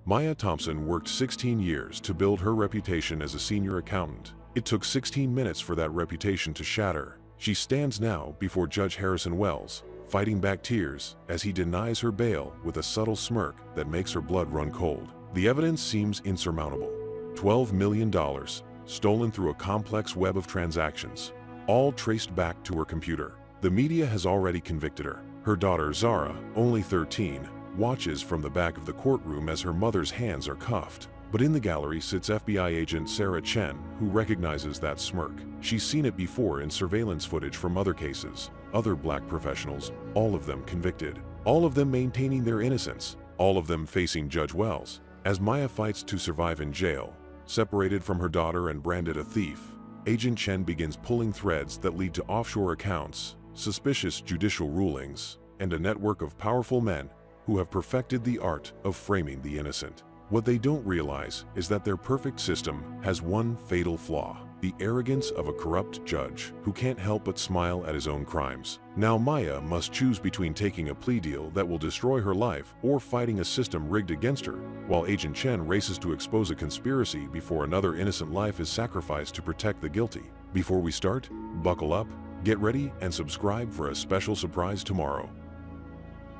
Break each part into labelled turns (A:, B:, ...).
A: Maya Thompson worked 16 years to build her reputation as a senior accountant. It took 16 minutes for that reputation to shatter. She stands now before Judge Harrison Wells, fighting back tears as he denies her bail with a subtle smirk that makes her blood run cold. The evidence seems insurmountable. $12 million, stolen through a complex web of transactions, all traced back to her computer. The media has already convicted her. Her daughter Zara, only 13, watches from the back of the courtroom as her mother's hands are cuffed. But in the gallery sits FBI agent Sarah Chen, who recognizes that smirk. She's seen it before in surveillance footage from other cases, other black professionals, all of them convicted, all of them maintaining their innocence, all of them facing Judge Wells. As Maya fights to survive in jail, separated from her daughter and branded a thief, Agent Chen begins pulling threads that lead to offshore accounts, suspicious judicial rulings, and a network of powerful men who have perfected the art of framing the innocent. What they don't realize is that their perfect system has one fatal flaw: the arrogance of a corrupt judge who can't help but smile at his own crimes. Now Maya must choose between taking a plea deal that will destroy her life or fighting a system rigged against her, while Agent Chen races to expose a conspiracy before another innocent life is sacrificed to protect the guilty. Before we start, buckle up, get ready, and subscribe for a special surprise tomorrow.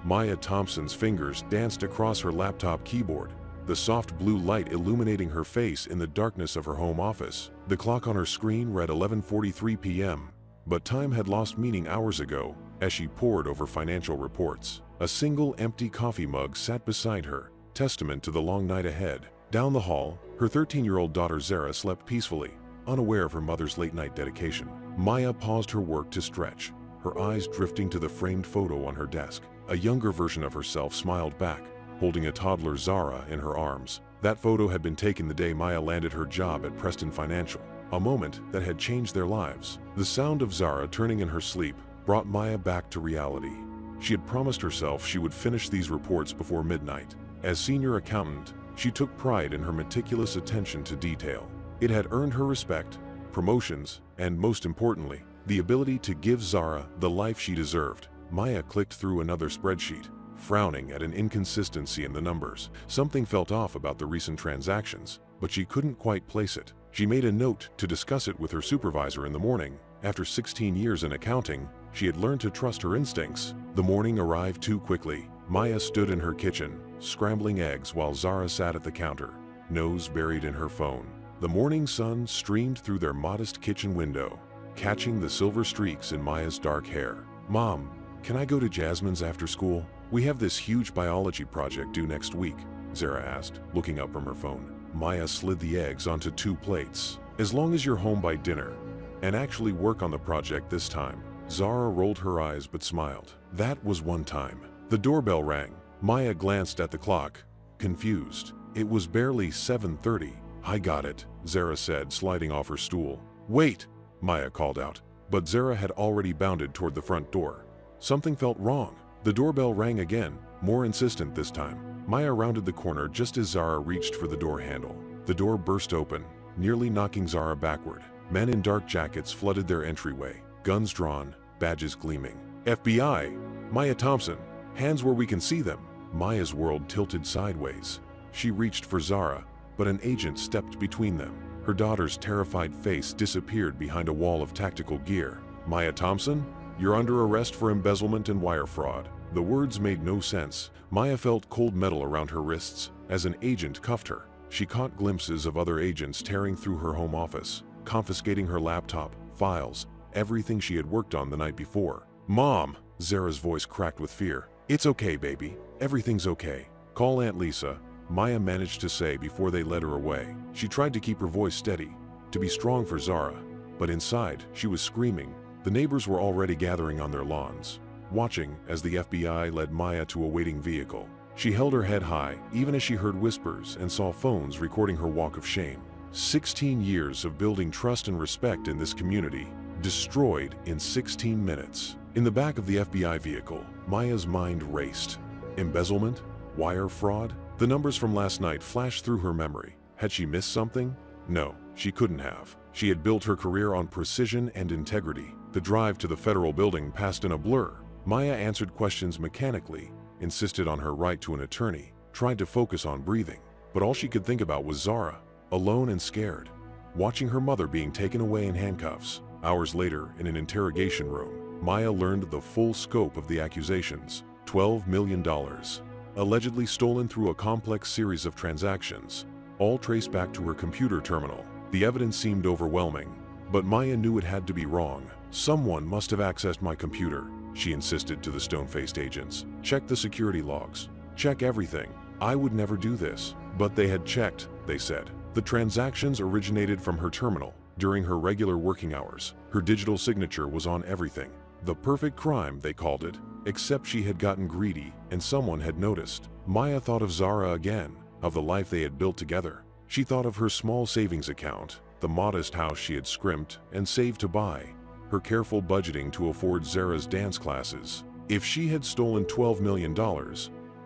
A: Maya Thompson's fingers danced across her laptop keyboard, the soft blue light illuminating her face in the darkness of her home office. The clock on her screen read 11:43 p.m., but time had lost meaning hours ago as she pored over financial reports. A single empty coffee mug sat beside her, testament to the long night ahead. Down the hall, her 13-year-old daughter Zara slept peacefully, unaware of her mother's late-night dedication. Maya paused her work to stretch, her eyes drifting to the framed photo on her desk. A younger version of herself smiled back, holding a toddler Zara in her arms. That photo had been taken the day Maya landed her job at Preston Financial, a moment that had changed their lives. The sound of Zara turning in her sleep brought Maya back to reality. She had promised herself she would finish these reports before midnight. As senior accountant, she took pride in her meticulous attention to detail. It had earned her respect, promotions, and most importantly, the ability to give Zara the life she deserved. Maya clicked through another spreadsheet, frowning at an inconsistency in the numbers. Something felt off about the recent transactions, but she couldn't quite place it. She made a note to discuss it with her supervisor in the morning. After 16 years in accounting, she had learned to trust her instincts. The morning arrived too quickly. Maya stood in her kitchen, scrambling eggs while Zara sat at the counter, nose buried in her phone. The morning sun streamed through their modest kitchen window, catching the silver streaks in Maya's dark hair. "Mom, can I go to Jasmine's after school? We have this huge biology project due next week," Zara asked, looking up from her phone. Maya slid the eggs onto 2 plates. "As long as you're home by dinner, and actually work on the project this time." Zara rolled her eyes but smiled. That was one time. The doorbell rang. Maya glanced at the clock, confused. It was barely 7:30. "I got it," Zara said, sliding off her stool. "Wait," Maya called out, but Zara had already bounded toward the front door. Something felt wrong. The doorbell rang again, more insistent this time. Maya rounded the corner just as Zara reached for the door handle. The door burst open, nearly knocking Zara backward. Men in dark jackets flooded their entryway, guns drawn, badges gleaming. "FBI! Maya Thompson! Hands where we can see them!" Maya's world tilted sideways. She reached for Zara, but an agent stepped between them. Her daughter's terrified face disappeared behind a wall of tactical gear. "Maya Thompson? You're under arrest for embezzlement and wire fraud." The words made no sense. Maya felt cold metal around her wrists as an agent cuffed her. She caught glimpses of other agents tearing through her home office, confiscating her laptop, files, everything she had worked on the night before. "Mom!" Zara's voice cracked with fear. "It's okay, baby. Everything's okay. Call Aunt Lisa," Maya managed to say before they led her away. She tried to keep her voice steady, to be strong for Zara, but inside, she was screaming. The neighbors were already gathering on their lawns, watching as the FBI led Maya to a waiting vehicle. She held her head high, even as she heard whispers and saw phones recording her walk of shame. 16 years of building trust and respect in this community, destroyed in 16 minutes. In the back of the FBI vehicle, Maya's mind raced. Embezzlement? Wire fraud? The numbers from last night flashed through her memory. Had she missed something? No, she couldn't have. She had built her career on precision and integrity. The drive to the federal building passed in a blur. Maya answered questions mechanically, insisted on her right to an attorney, tried to focus on breathing. But all she could think about was Zara, alone and scared, watching her mother being taken away in handcuffs. Hours later, in an interrogation room, Maya learned the full scope of the accusations. $12 million, allegedly stolen through a complex series of transactions, all traced back to her computer terminal. The evidence seemed overwhelming, but Maya knew it had to be wrong. Someone must have accessed my computer, she insisted to the stone-faced agents. Check the security logs. Check everything. I would never do this. But they had checked, they said. The transactions originated from her terminal during her regular working hours. Her digital signature was on everything. The perfect crime, they called it, except she had gotten greedy and someone had noticed. Maya thought of Zara again, of the life they had built together. She thought of her small savings account, the modest house she had scrimped and saved to buy, her careful budgeting to afford Zara's dance classes. If she had stolen $12 million,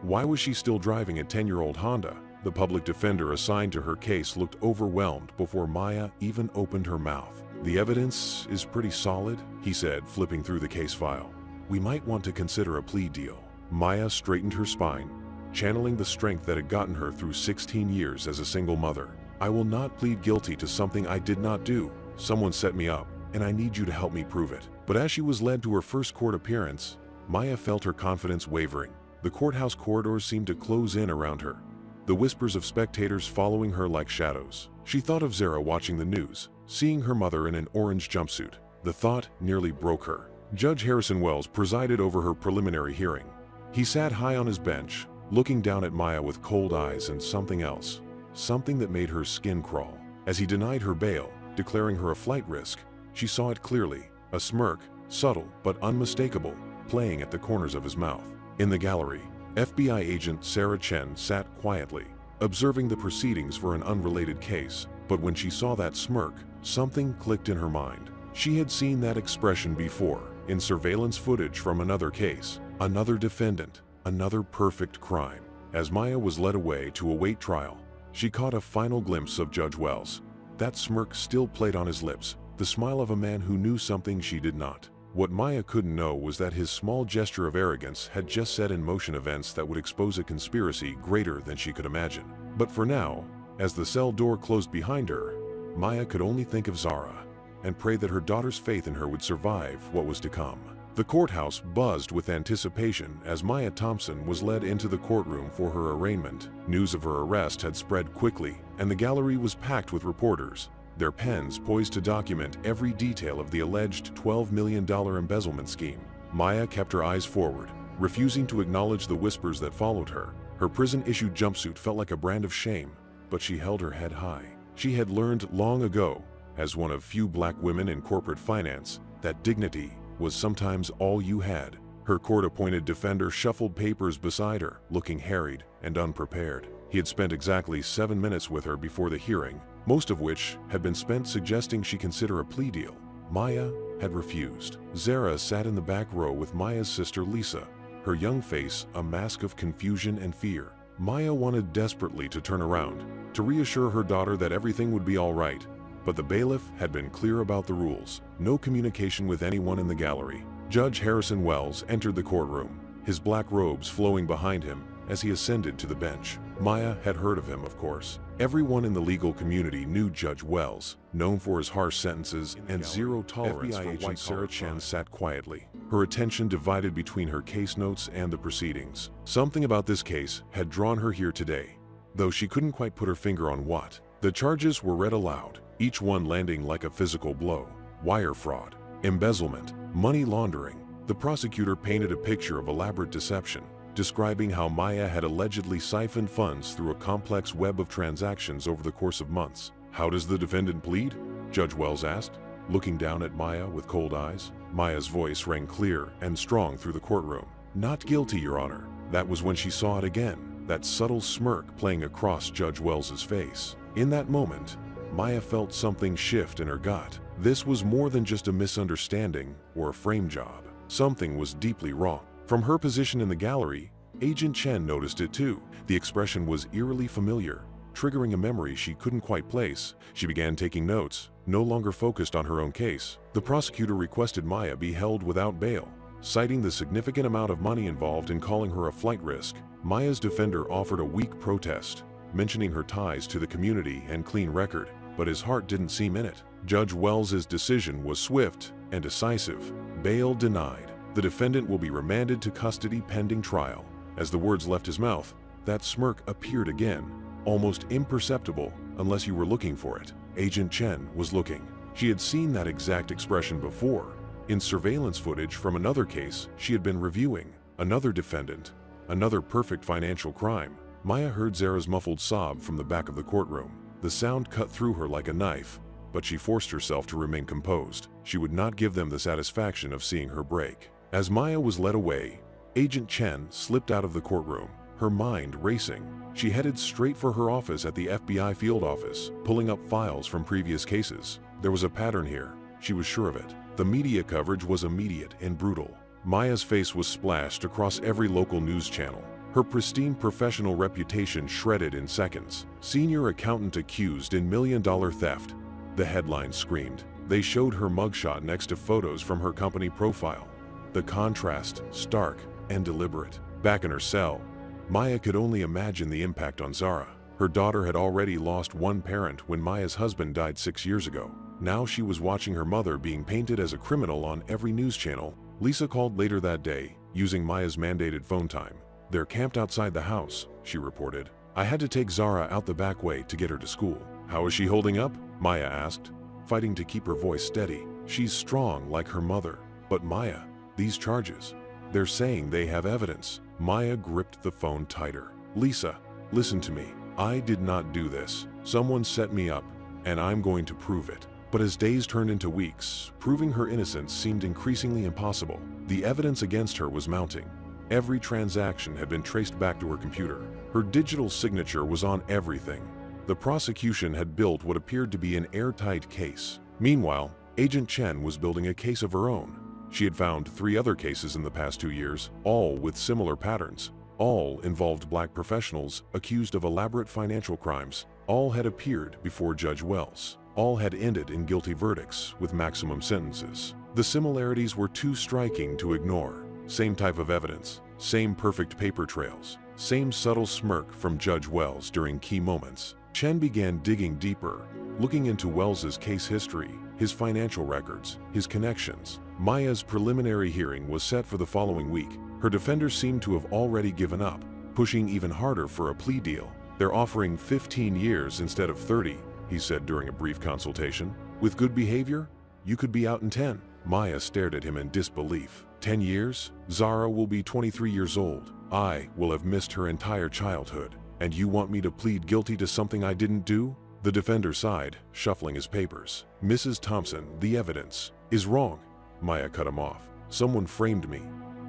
A: why was she still driving a 10-year-old Honda? The public defender assigned to her case looked overwhelmed before Maya even opened her mouth. The evidence is pretty solid, he said, flipping through the case file. We might want to consider a plea deal. Maya straightened her spine, channeling the strength that had gotten her through 16 years as a single mother. I will not plead guilty to something I did not do. Someone set me up, and I need you to help me prove it. But as she was led to her first court appearance, Maya felt her confidence wavering. The courthouse corridors seemed to close in around her, the whispers of spectators following her like shadows. She thought of Zara watching the news, seeing her mother in an orange jumpsuit. The thought nearly broke her. Judge Harrison Wells presided over her preliminary hearing. He sat high on his bench, looking down at Maya with cold eyes and something else, something that made her skin crawl. As he denied her bail, declaring her a flight risk, she saw it clearly, a smirk, subtle but unmistakable, playing at the corners of his mouth. In the gallery, FBI agent Sarah Chen sat quietly, observing the proceedings for an unrelated case. But when she saw that smirk, something clicked in her mind. She had seen that expression before, in surveillance footage from another case, another defendant, another perfect crime. As Maya was led away to await trial, she caught a final glimpse of Judge Wells. That smirk still played on his lips, the smile of a man who knew something she did not. What Maya couldn't know was that his small gesture of arrogance had just set in motion events that would expose a conspiracy greater than she could imagine. But for now, as the cell door closed behind her, Maya could only think of Zara and pray that her daughter's faith in her would survive what was to come. The courthouse buzzed with anticipation as Maya Thompson was led into the courtroom for her arraignment. News of her arrest had spread quickly, and the gallery was packed with reporters, their pens poised to document every detail of the alleged $12 million embezzlement scheme. Maya kept her eyes forward, refusing to acknowledge the whispers that followed her. Her prison-issued jumpsuit felt like a brand of shame, but she held her head high. She had learned long ago, as one of few black women in corporate finance, that dignity was sometimes all you had. Her court-appointed defender shuffled papers beside her, looking harried and unprepared. He had spent exactly 7 minutes with her before the hearing, most of which had been spent suggesting she consider a plea deal. Maya had refused. Zara sat in the back row with Maya's sister Lisa, her young face a mask of confusion and fear. Maya wanted desperately to turn around, to reassure her daughter that everything would be all right, but the bailiff had been clear about the rules. No communication with anyone in the gallery. Judge Harrison Wells entered the courtroom, his black robes flowing behind him as he ascended to the bench. Maya had heard of him, of course. Everyone in the legal community knew Judge Wells, known for his harsh sentences and zero tolerance for white. Sarah Chen sat quietly, her attention divided between her case notes and the proceedings. Something about this case had drawn her here today, though she couldn't quite put her finger on what. The charges were read aloud, each one landing like a physical blow. Wire fraud, embezzlement, money laundering. The prosecutor painted a picture of elaborate deception, describing how Maya had allegedly siphoned funds through a complex web of transactions over the course of months. How does the defendant plead? Judge Wells asked, looking down at Maya with cold eyes. Maya's voice rang clear and strong through the courtroom. Not guilty, Your Honor. That was when she saw it again, that subtle smirk playing across Judge Wells's face. In that moment, Maya felt something shift in her gut. This was more than just a misunderstanding or a frame job. Something was deeply wrong. From her position in the gallery, Agent Chen noticed it too. The expression was eerily familiar, triggering a memory she couldn't quite place. She began taking notes, no longer focused on her own case. The prosecutor requested Maya be held without bail, citing the significant amount of money involved in calling her a flight risk. Maya's defender offered a weak protest, mentioning her ties to the community and clean record, but his heart didn't seem in it. Judge Wells's decision was swift and decisive. Bail denied. The defendant will be remanded to custody pending trial. As the words left his mouth, that smirk appeared again, almost imperceptible unless you were looking for it. Agent Chen was looking. She had seen that exact expression before, in surveillance footage from another case she had been reviewing. Another defendant, another perfect financial crime. Maya heard Zara's muffled sob from the back of the courtroom. The sound cut through her like a knife, but she forced herself to remain composed. She would not give them the satisfaction of seeing her break. As Maya was led away, Agent Chen slipped out of the courtroom, her mind racing. She headed straight for her office at the FBI field office, pulling up files from previous cases. There was a pattern here. She was sure of it. The media coverage was immediate and brutal. Maya's face was splashed across every local news channel. Her pristine professional reputation shredded in seconds. Senior accountant accused in million-dollar theft. The headline screamed. They showed her mugshot next to photos from her company profile. The contrast, stark and deliberate. Back in her cell, Maya could only imagine the impact on Zara. Her daughter had already lost one parent when Maya's husband died 6 years ago. Now she was watching her mother being painted as a criminal on every news channel. Lisa called later that day, using Maya's mandated phone time. They're camped outside the house, she reported. I had to take Zara out the back way to get her to school. How is she holding up? Maya asked, fighting to keep her voice steady. She's strong like her mother. But Maya, these charges, they're saying they have evidence. Maya gripped the phone tighter. Lisa, listen to me. I did not do this. Someone set me up, and I'm going to prove it. But as days turned into weeks, proving her innocence seemed increasingly impossible. The evidence against her was mounting. Every transaction had been traced back to her computer. Her digital signature was on everything. The prosecution had built what appeared to be an airtight case. Meanwhile, Agent Chen was building a case of her own. She had found 3 other cases in the past 2 years, all with similar patterns. All involved black professionals accused of elaborate financial crimes. All had appeared before Judge Wells. All had ended in guilty verdicts with maximum sentences. The similarities were too striking to ignore. Same type of evidence, same perfect paper trails, same subtle smirk from Judge Wells during key moments. Chen began digging deeper, looking into Wells's case history, his financial records, his connections. Maya's preliminary hearing was set for the following week. Her defenders seemed to have already given up, pushing even harder for a plea deal. They're offering 15 years instead of 30, he said during a brief consultation. With good behavior, you could be out in 10. Maya stared at him in disbelief. 10 years? Zara will be 23 years old. I will have missed her entire childhood. And you want me to plead guilty to something I didn't do? The defender sighed, shuffling his papers. Mrs. Thompson, the evidence is wrong. Maya cut him off. Someone framed me,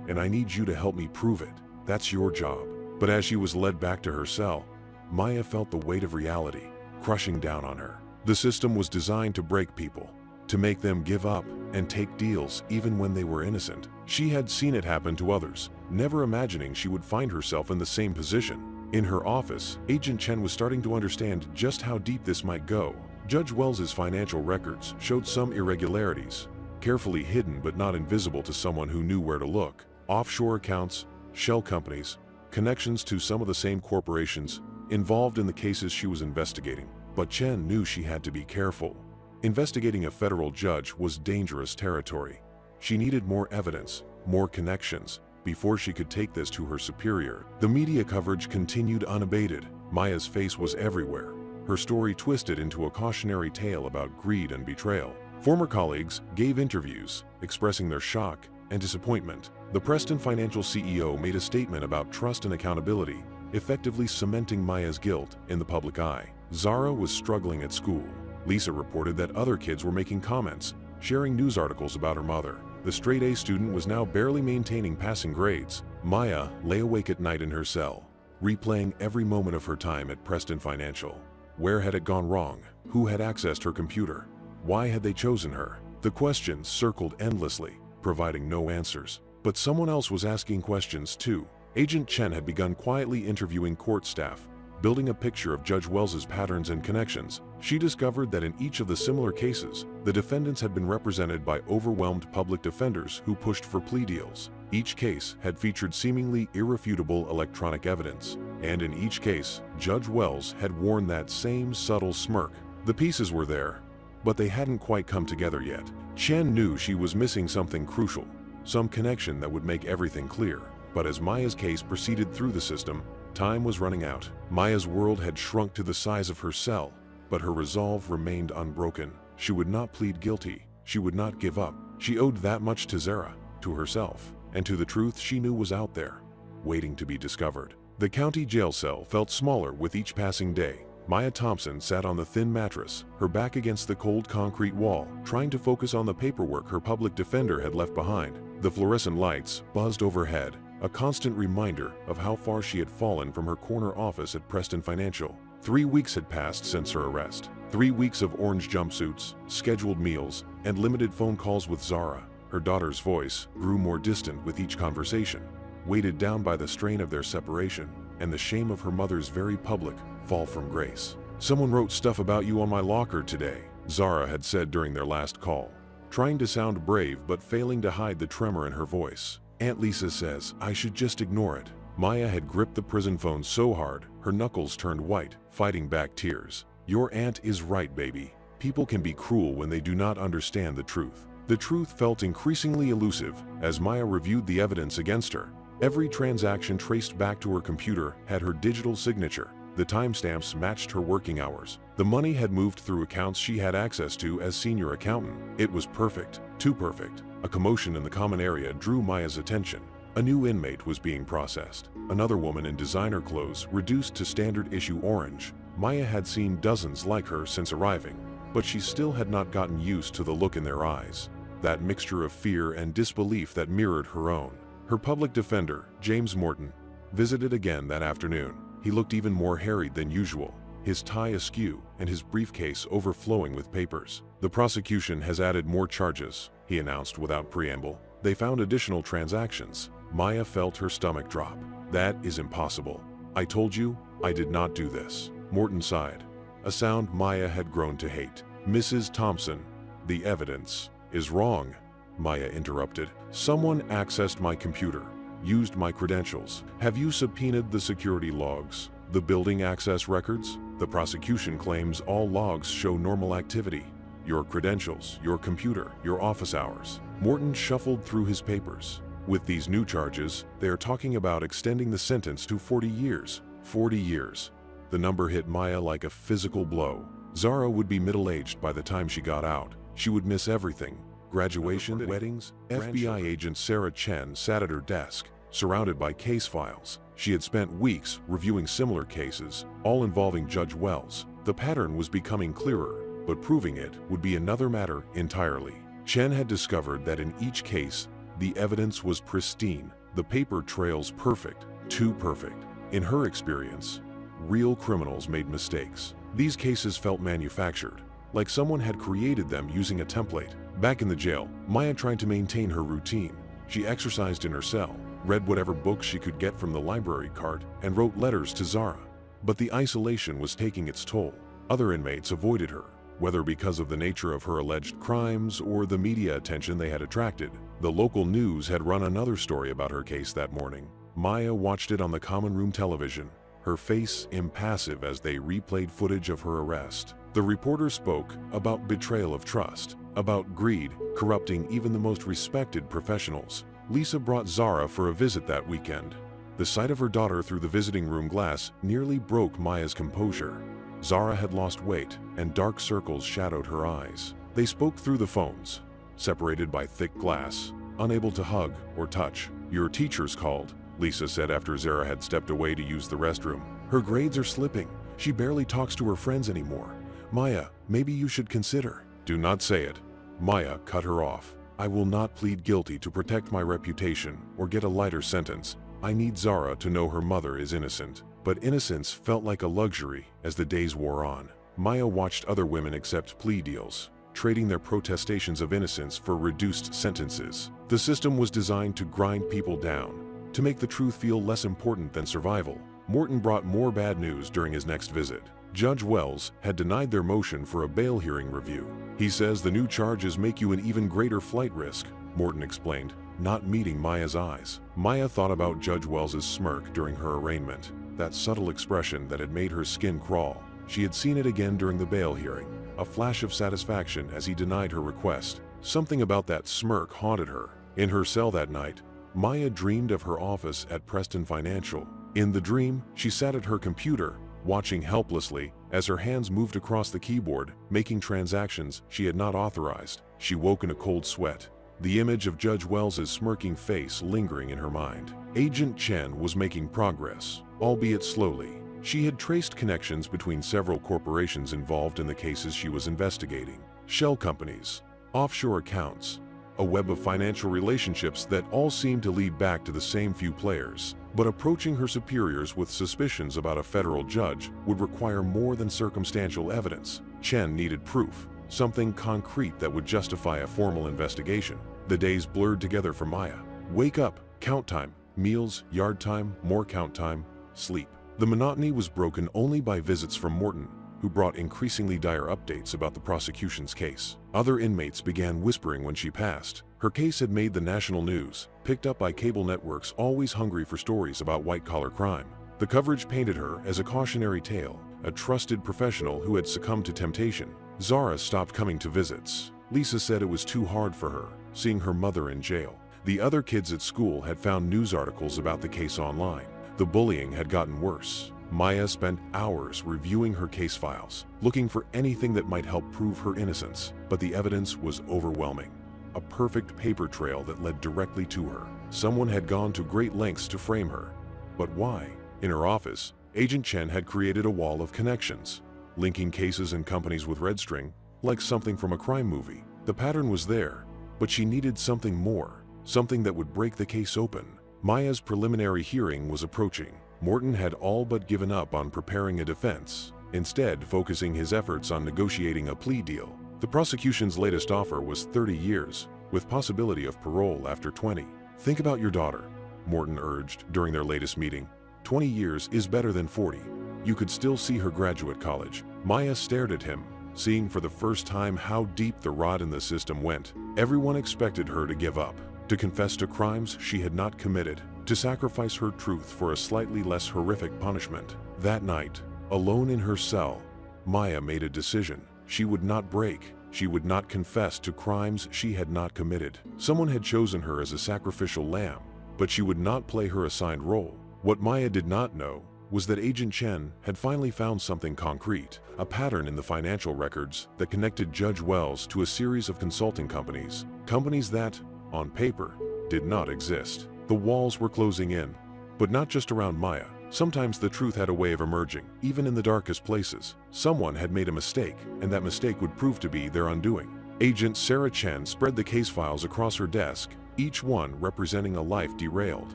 A: and I need you to help me prove it. That's your job. But as she was led back to her cell, Maya felt the weight of reality crushing down on her. The system was designed to break people, to make them give up and take deals even when they were innocent. She had seen it happen to others, never imagining she would find herself in the same position. In her office, Agent Chen was starting to understand just how deep this might go. Judge Wells's financial records showed some irregularities, carefully hidden but not invisible to someone who knew where to look. Offshore accounts, shell companies, connections to some of the same corporations involved in the cases she was investigating. But Chen knew she had to be careful. Investigating a federal judge was dangerous territory. She needed more evidence, more connections, before she could take this to her superior. The media coverage continued unabated. Maya's face was everywhere, her story twisted into a cautionary tale about greed and betrayal. Former colleagues gave interviews, expressing their shock and disappointment. The Preston Financial CEO made a statement about trust and accountability, effectively cementing Maya's guilt in the public eye. Zara was struggling at school. Lisa reported that other kids were making comments, sharing news articles about her mother. The straight-A student was now barely maintaining passing grades. Maya lay awake at night in her cell, replaying every moment of her time at Preston Financial. Where had it gone wrong? Who had accessed her computer? Why had they chosen her? The questions circled endlessly, providing no answers. But someone else was asking questions too. Agent Chen had begun quietly interviewing court staff, building a picture of Judge Wells's patterns and connections. She discovered that in each of the similar cases, the defendants had been represented by overwhelmed public defenders who pushed for plea deals. Each case had featured seemingly irrefutable electronic evidence, And in each case, Judge Wells had worn that same subtle smirk. The pieces were there, but they hadn't quite come together yet. Chen knew she was missing something crucial, some connection that would make everything clear. But as Maya's case proceeded through the system, time was running out. Maya's world had shrunk to the size of her cell, but her resolve remained unbroken. She would not plead guilty. She would not give up. She owed that much to Zara, to herself, and to the truth she knew was out there, waiting to be discovered. The county jail cell felt smaller with each passing day. Maya Thompson sat on the thin mattress, her back against the cold concrete wall, trying to focus on the paperwork her public defender had left behind. The fluorescent lights buzzed overhead, a constant reminder of how far she had fallen from her corner office at Preston Financial. 3 weeks had passed since her arrest. 3 weeks of orange jumpsuits, scheduled meals, and limited phone calls with Zara. Her daughter's voice grew more distant with each conversation, weighted down by the strain of their separation and the shame of her mother's very public fall from grace. "Someone wrote stuff about you on my locker today," Zara had said during their last call, trying to sound brave but failing to hide the tremor in her voice. "Aunt Lisa says I should just ignore it." Maya had gripped the prison phone so hard, her knuckles turned white, fighting back tears. "Your aunt is right, baby. People can be cruel when they do not understand the truth." The truth felt increasingly elusive as Maya reviewed the evidence against her. Every transaction traced back to her computer had her digital signature. The timestamps matched her working hours. The money had moved through accounts she had access to as senior accountant. It was perfect, too perfect. A commotion in the common area drew Maya's attention. A new inmate was being processed. Another woman in designer clothes reduced to standard issue orange. Maya had seen dozens like her since arriving, but she still had not gotten used to the look in their eyes, that mixture of fear and disbelief that mirrored her own. Her public defender, James Morton, visited again that afternoon. He looked even more harried than usual, his tie askew and his briefcase overflowing with papers. "The prosecution has added more charges," he announced without preamble. "They found additional transactions." Maya felt her stomach drop. "That is impossible. I told you, I did not do this." Morton sighed, a sound Maya had grown to hate. "Mrs. Thompson, the evidence is wrong," Maya interrupted. "Someone accessed my computer, used my credentials. Have you subpoenaed the security logs, the building access records? The prosecution claims all logs show normal activity. Your credentials, your computer, your office hours." Morton shuffled through his papers. "With these new charges, they are talking about extending the sentence to 40 years. 40 years. The number hit Maya like a physical blow. Zara would be middle-aged by the time she got out. She would miss everything. Graduation, weddings. FBI agent Sarah Chen sat at her desk, surrounded by case files. She had spent weeks reviewing similar cases, all involving Judge Wells. The pattern was becoming clearer, but proving it would be another matter entirely. Chen had discovered that in each case, the evidence was pristine, the paper trails perfect, too perfect. In her experience, real criminals made mistakes. These cases felt manufactured, like someone had created them using a template. Back in the jail, Maya tried to maintain her routine. She exercised in her cell, read whatever books she could get from the library cart, and wrote letters to Zara. But the isolation was taking its toll. Other inmates avoided her, whether because of the nature of her alleged crimes or the media attention they had attracted. The local news had run another story about her case that morning. Maya watched it on the common room television, her face impassive as they replayed footage of her arrest. The reporter spoke about betrayal of trust, about greed corrupting even the most respected professionals. Lisa brought Zara for a visit that weekend. The sight of her daughter through the visiting room glass nearly broke Maya's composure. Zara had lost weight, and dark circles shadowed her eyes. They spoke through the phones, separated by thick glass, unable to hug or touch. "Your teacher's called," Lisa said after Zara had stepped away to use the restroom. "Her grades are slipping. She barely talks to her friends anymore. Maya, maybe you should consider." "Do not say it." Maya cut her off. "I will not plead guilty to protect my reputation or get a lighter sentence. I need Zara to know her mother is innocent." But innocence felt like a luxury as the days wore on. Maya watched other women accept plea deals, trading their protestations of innocence for reduced sentences. The system was designed to grind people down, to make the truth feel less important than survival. Morton brought more bad news during his next visit. Judge Wells had denied their motion for a bail hearing review. "He says the new charges make you an even greater flight risk," Morton explained, not meeting Maya's eyes. Maya thought about Judge Wells's smirk during her arraignment. that subtle expression that had made her skin crawl. She had seen it again during the bail hearing, a flash of satisfaction as he denied her request. Something about that smirk haunted her. In her cell that night, Maya dreamed of her office at Preston Financial. In the dream, she sat at her computer, watching helplessly as her hands moved across the keyboard, making transactions she had not authorized. She woke in a cold sweat, the image of Judge Wells's smirking face lingering in her mind. Agent Chen was making progress, albeit slowly. She had traced connections between several corporations involved in the cases she was investigating. Shell companies, offshore accounts, a web of financial relationships that all seemed to lead back to the same few players. But approaching her superiors with suspicions about a federal judge would require more than circumstantial evidence. Chen needed proof, something concrete that would justify a formal investigation. The days blurred together for Maya. Wake up, count time, meals, yard time, more count time, sleep. The monotony was broken only by visits from Morton, who brought increasingly dire updates about the prosecution's case. Other inmates began whispering when she passed. Her case had made the national news, picked up by cable networks always hungry for stories about white-collar crime. The coverage painted her as a cautionary tale, a trusted professional who had succumbed to temptation. Zara stopped coming to visits. Lisa said it was too hard for her, seeing her mother in jail. The other kids at school had found news articles about the case online. The bullying had gotten worse. Maya spent hours reviewing her case files, looking for anything that might help prove her innocence, but the evidence was overwhelming. A perfect paper trail that led directly to her. Someone had gone to great lengths to frame her. But why? In her office, Agent Chen had created a wall of connections, linking cases and companies with red string, like something from a crime movie. The pattern was there, but she needed something more, something that would break the case open. Maya's preliminary hearing was approaching. Morton had all but given up on preparing a defense, instead focusing his efforts on negotiating a plea deal. The prosecution's latest offer was 30 years, with possibility of parole after 20. Think about your daughter, Morton urged during their latest meeting. 20 years is better than 40. You could still see her graduate college. Maya stared at him, seeing for the first time how deep the rot in the system went. Everyone expected her to give up, to confess to crimes she had not committed, to sacrifice her truth for a slightly less horrific punishment. That night, alone in her cell, Maya made a decision. She would not break. She would not confess to crimes she had not committed. Someone had chosen her as a sacrificial lamb, but she would not play her assigned role. What Maya did not know was that Agent Chen had finally found something concrete, a pattern in the financial records that connected Judge Wells to a series of consulting companies, companies that, on paper, did not exist. The walls were closing in, but not just around Maya. Sometimes the truth had a way of emerging, even in the darkest places. Someone had made a mistake, and that mistake would prove to be their undoing. Agent Sarah Chen spread the case files across her desk, each one representing a life derailed.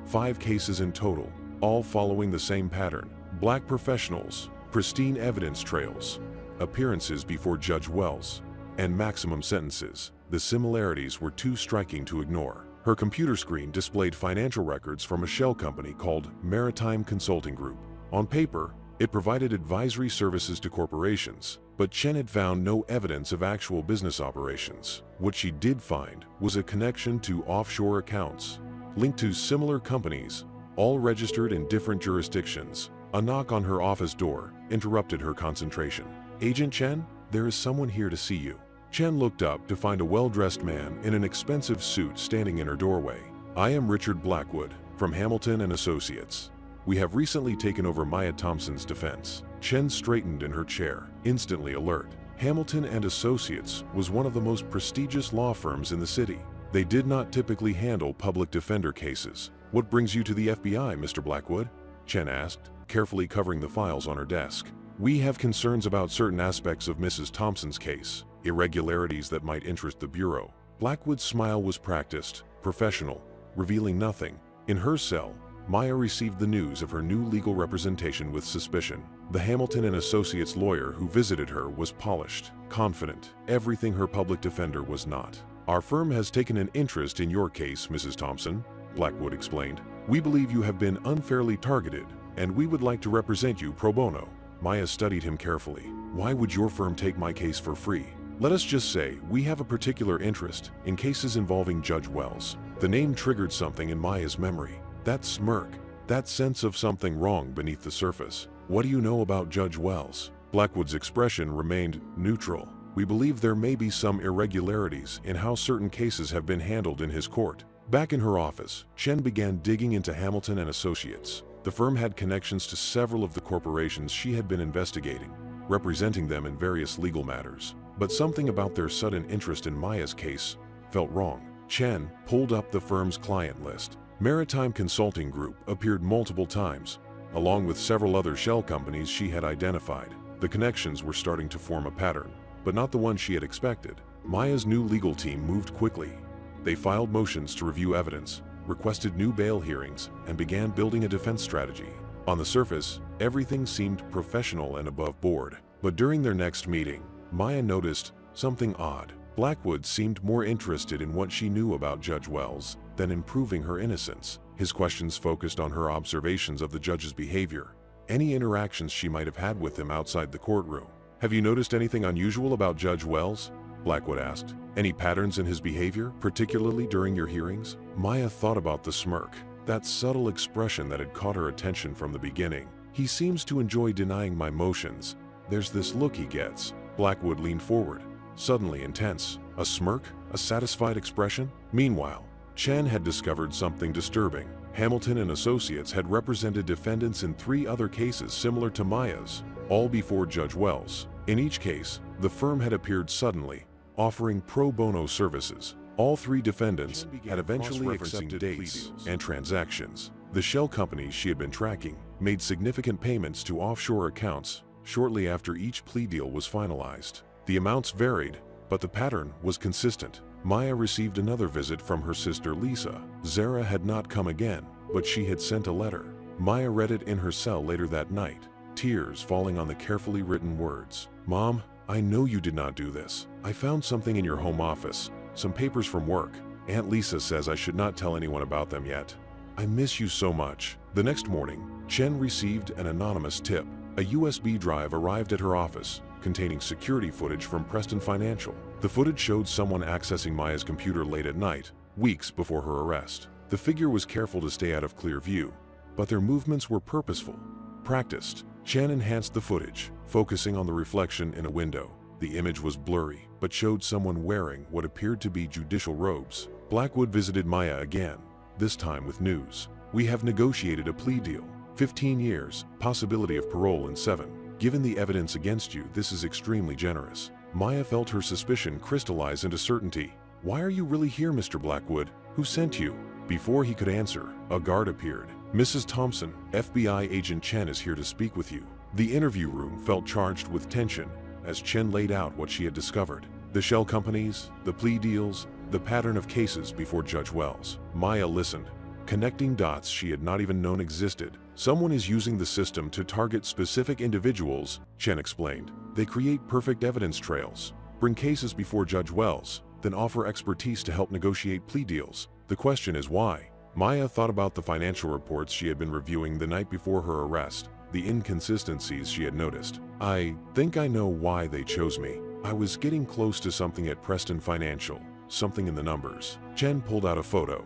A: 5 cases in total, all following the same pattern. Black professionals, pristine evidence trails, appearances before Judge Wells, and maximum sentences. The similarities were too striking to ignore. Her computer screen displayed financial records from a shell company called Maritime Consulting Group. On paper, it provided advisory services to corporations, but Chen had found no evidence of actual business operations. What she did find was a connection to offshore accounts, linked to similar companies, all registered in different jurisdictions. A knock on her office door interrupted her concentration. "Agent Chen, there is someone here to see you." Chen looked up to find a well-dressed man in an expensive suit standing in her doorway. "I am Richard Blackwood, from Hamilton and Associates. We have recently taken over Maya Thompson's defense." Chen straightened in her chair, instantly alert. Hamilton and Associates was one of the most prestigious law firms in the city. They did not typically handle public defender cases. "What brings you to the FBI, Mr. Blackwood?" Chen asked, carefully covering the files on her desk. "We have concerns about certain aspects of Mrs. Thompson's case, irregularities that might interest the Bureau." Blackwood's smile was practiced, professional, revealing nothing. In her cell, Maya received the news of her new legal representation with suspicion. The Hamilton and Associates lawyer who visited her was polished, confident, everything her public defender was not. "Our firm has taken an interest in your case, Mrs. Thompson," Blackwood explained. "We believe you have been unfairly targeted, and we would like to represent you pro bono." Maya studied him carefully. "Why would your firm take my case for free?" "Let us just say we have a particular interest in cases involving Judge Wells." The name triggered something in Maya's memory. That smirk, that sense of something wrong beneath the surface. "What do you know about Judge Wells?" Blackwood's expression remained neutral. "We believe there may be some irregularities in how certain cases have been handled in his court." Back in her office, Chen began digging into Hamilton and Associates. The firm had connections to several of the corporations she had been investigating, representing them in various legal matters. But something about their sudden interest in Maya's case felt wrong. Chen pulled up the firm's client list. Maritime Consulting Group appeared multiple times, along with several other shell companies she had identified. The connections were starting to form a pattern, but not the one she had expected. Maya's new legal team moved quickly. They filed motions to review evidence, requested new bail hearings, and began building a defense strategy. On the surface, everything seemed professional and above board. But during their next meeting, Maya noticed something odd. Blackwood seemed more interested in what she knew about Judge Wells than in proving her innocence. His questions focused on her observations of the judge's behavior, any interactions she might have had with him outside the courtroom. "Have you noticed anything unusual about Judge Wells?" Blackwood asked. "Any patterns in his behavior, particularly during your hearings?" Maya thought about the smirk, that subtle expression that had caught her attention from the beginning. "He seems to enjoy denying my motions. There's this look he gets." Blackwood leaned forward, suddenly intense. A smirk? A satisfied expression? Meanwhile, Chen had discovered something disturbing. Hamilton and Associates had represented defendants in 3 other cases similar to Maya's, all before Judge Wells. In each case, the firm had appeared suddenly, offering pro bono services. All 3 defendants had eventually accepted dates and transactions. The shell companies she had been tracking made significant payments to offshore accounts shortly after each plea deal was finalized. The amounts varied, but the pattern was consistent. Maya received another visit from her sister Lisa. Zara had not come again, but she had sent a letter. Maya read it in her cell later that night, tears falling on the carefully written words. "Mom, I know you did not do this. I found something in your home office, some papers from work. Aunt Lisa says I should not tell anyone about them yet. I miss you so much." The next morning, Chen received an anonymous tip. A USB drive arrived at her office, containing security footage from Preston Financial. The footage showed someone accessing Maya's computer late at night, weeks before her arrest. The figure was careful to stay out of clear view, but their movements were purposeful, practiced. Chen enhanced the footage, focusing on the reflection in a window. The image was blurry, but showed someone wearing what appeared to be judicial robes. Blackwood visited Maya again, this time with news. "We have negotiated a plea deal. 15 years, possibility of parole in 7. Given the evidence against you, this is extremely generous." Maya felt her suspicion crystallize into certainty. "Why are you really here, Mr. Blackwood? Who sent you?" Before he could answer, a guard appeared. "Mrs. Thompson, FBI agent Chen is here to speak with you." The interview room felt charged with tension as Chen laid out what she had discovered. The shell companies, the plea deals, the pattern of cases before Judge Wells. Maya listened, connecting dots she had not even known existed. "Someone is using the system to target specific individuals," Chen explained. "They create perfect evidence trails, bring cases before Judge Wells, then offer expertise to help negotiate plea deals. The question is why?" Maya thought about the financial reports she had been reviewing the night before her arrest, the inconsistencies she had noticed. "I think I know why they chose me. I was getting close to something at Preston Financial, something in the numbers." Chen pulled out a photo.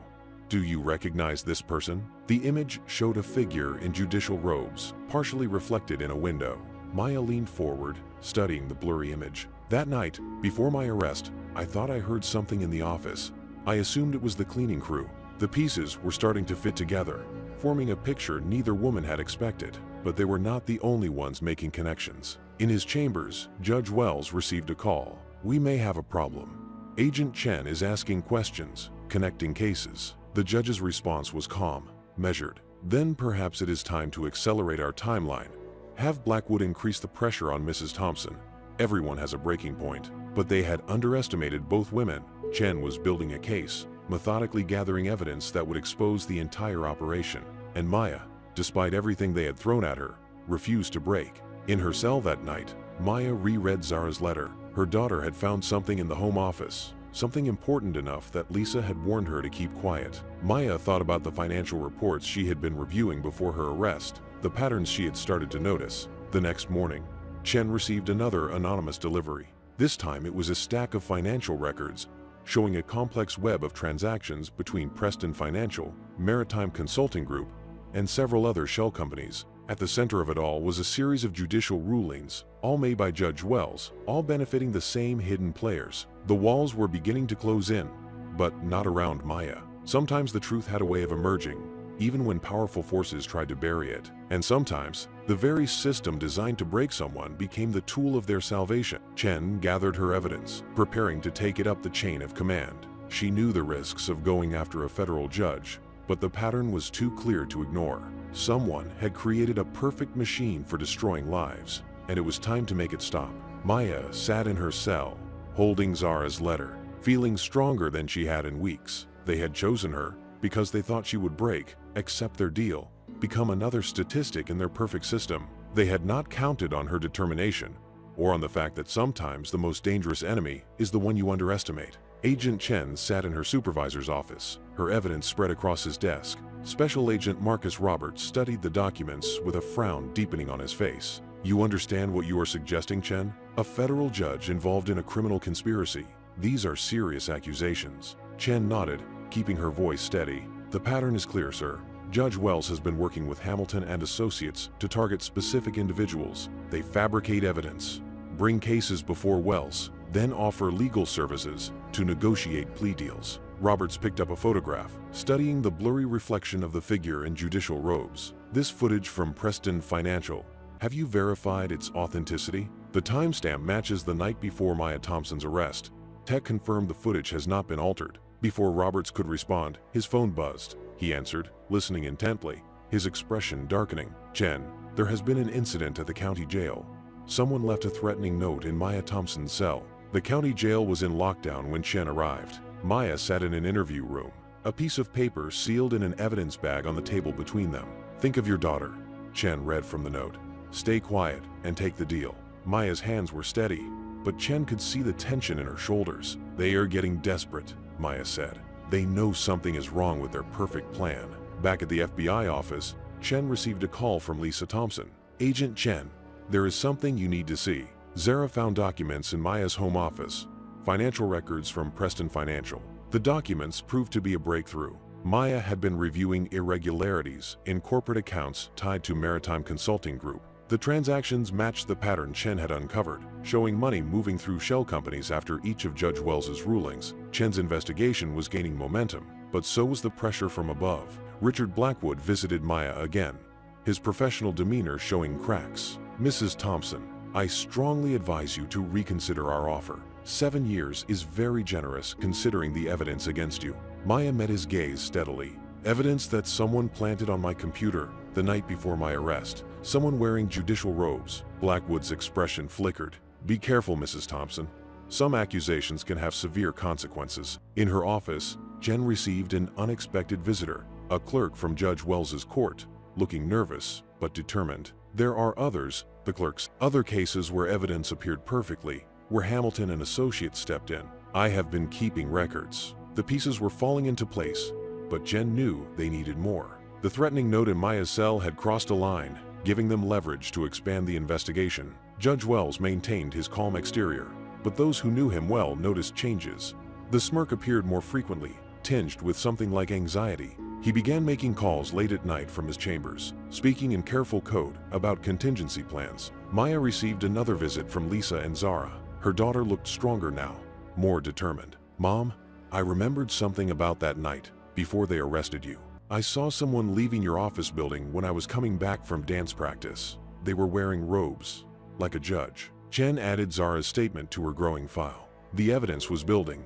A: "Do you recognize this person?" The image showed a figure in judicial robes, partially reflected in a window. Maya leaned forward, studying the blurry image. "That night, before my arrest, I thought I heard something in the office. I assumed it was the cleaning crew." The pieces were starting to fit together, forming a picture neither woman had expected. But they were not the only ones making connections. In his chambers, Judge Wells received a call. "We may have a problem. Agent Chen is asking questions, connecting cases." The judge's response was calm, measured. "Then perhaps it is time to accelerate our timeline. Have Blackwood increase the pressure on Mrs. Thompson. Everyone has a breaking point." But they had underestimated both women. Chen was building a case, methodically gathering evidence that would expose the entire operation. And Maya, despite everything they had thrown at her, refused to break. In her cell that night, Maya reread Zara's letter. Her daughter had found something in the home office, something important enough that Lisa had warned her to keep quiet. Maya thought about the financial reports she had been reviewing before her arrest, the patterns she had started to notice. The next morning, Chen received another anonymous delivery. This time it was a stack of financial records, showing a complex web of transactions between Preston Financial, Maritime Consulting Group, and several other shell companies. At the center of it all was a series of judicial rulings, all made by Judge Wells, all benefiting the same hidden players. The walls were beginning to close in, but not around Maya. Sometimes the truth had a way of emerging, even when powerful forces tried to bury it. And sometimes, the very system designed to break someone became the tool of their salvation. Chen gathered her evidence, preparing to take it up the chain of command. She knew the risks of going after a federal judge, but the pattern was too clear to ignore. Someone had created a perfect machine for destroying lives, and it was time to make it stop. Maya sat in her cell, holding Zara's letter, feeling stronger than she had in weeks. They had chosen her because they thought she would break, accept their deal, become another statistic in their perfect system. They had not counted on her determination, or on the fact that sometimes the most dangerous enemy is the one you underestimate. Agent Chen sat in her supervisor's office, her evidence spread across his desk. Special Agent Marcus Roberts studied the documents with a frown deepening on his face. "You understand what you are suggesting, Chen? A federal judge involved in a criminal conspiracy. These are serious accusations." Chen nodded, keeping her voice steady. "The pattern is clear, sir. Judge Wells has been working with Hamilton and Associates to target specific individuals. They fabricate evidence, bring cases before Wells, then offer legal services to negotiate plea deals." Roberts picked up a photograph, studying the blurry reflection of the figure in judicial robes. "This footage from Preston Financial. Have you verified its authenticity? The timestamp matches the night before Maya Thompson's arrest. Tech confirmed the footage has not been altered." Before Roberts could respond, his phone buzzed. He answered, listening intently, his expression darkening. "Chen, there has been an incident at the county jail. Someone left a threatening note in Maya Thompson's cell." The county jail was in lockdown when Chen arrived. Maya sat in an interview room, a piece of paper sealed in an evidence bag on the table between them. "Think of your daughter," Chen read from the note. "Stay quiet and take the deal." Maya's hands were steady, but Chen could see the tension in her shoulders. "They are getting desperate," Maya said. "They know something is wrong with their perfect plan." Back at the FBI office, Chen received a call from Lisa Thompson. "Agent Chen, there is something you need to see." Zara found documents in Maya's home office, financial records from Preston Financial. The documents proved to be a breakthrough. Maya had been reviewing irregularities in corporate accounts tied to Maritime Consulting Group. The transactions matched the pattern Chen had uncovered, showing money moving through shell companies after each of Judge Wells's rulings. Chen's investigation was gaining momentum, but so was the pressure from above. Richard Blackwood visited Maya again, his professional demeanor showing cracks. "Mrs. Thompson, I strongly advise you to reconsider our offer. 7 years is very generous considering the evidence against you." Maya met his gaze steadily. "Evidence that someone planted on my computer the night before my arrest. Someone wearing judicial robes." Blackwood's expression flickered. "Be careful, Mrs. Thompson. Some accusations can have severe consequences." In her office, Jen received an unexpected visitor, a clerk from Judge Wells's court, looking nervous but determined. "There are others," the clerk said. "Other cases where evidence appeared perfectly, where Hamilton and Associates stepped in. I have been keeping records." The pieces were falling into place, but Jen knew they needed more. The threatening note in Maya's cell had crossed a line, giving them leverage to expand the investigation. Judge Wells maintained his calm exterior, but those who knew him well noticed changes. The smirk appeared more frequently, tinged with something like anxiety. He began making calls late at night from his chambers, speaking in careful code about contingency plans. Maya received another visit from Lisa and Zara. Her daughter looked stronger now, more determined. "Mom, I remembered something about that night, before they arrested you. I saw someone leaving your office building when I was coming back from dance practice. They were wearing robes, like a judge." Chen added Zara's statement to her growing file. The evidence was building,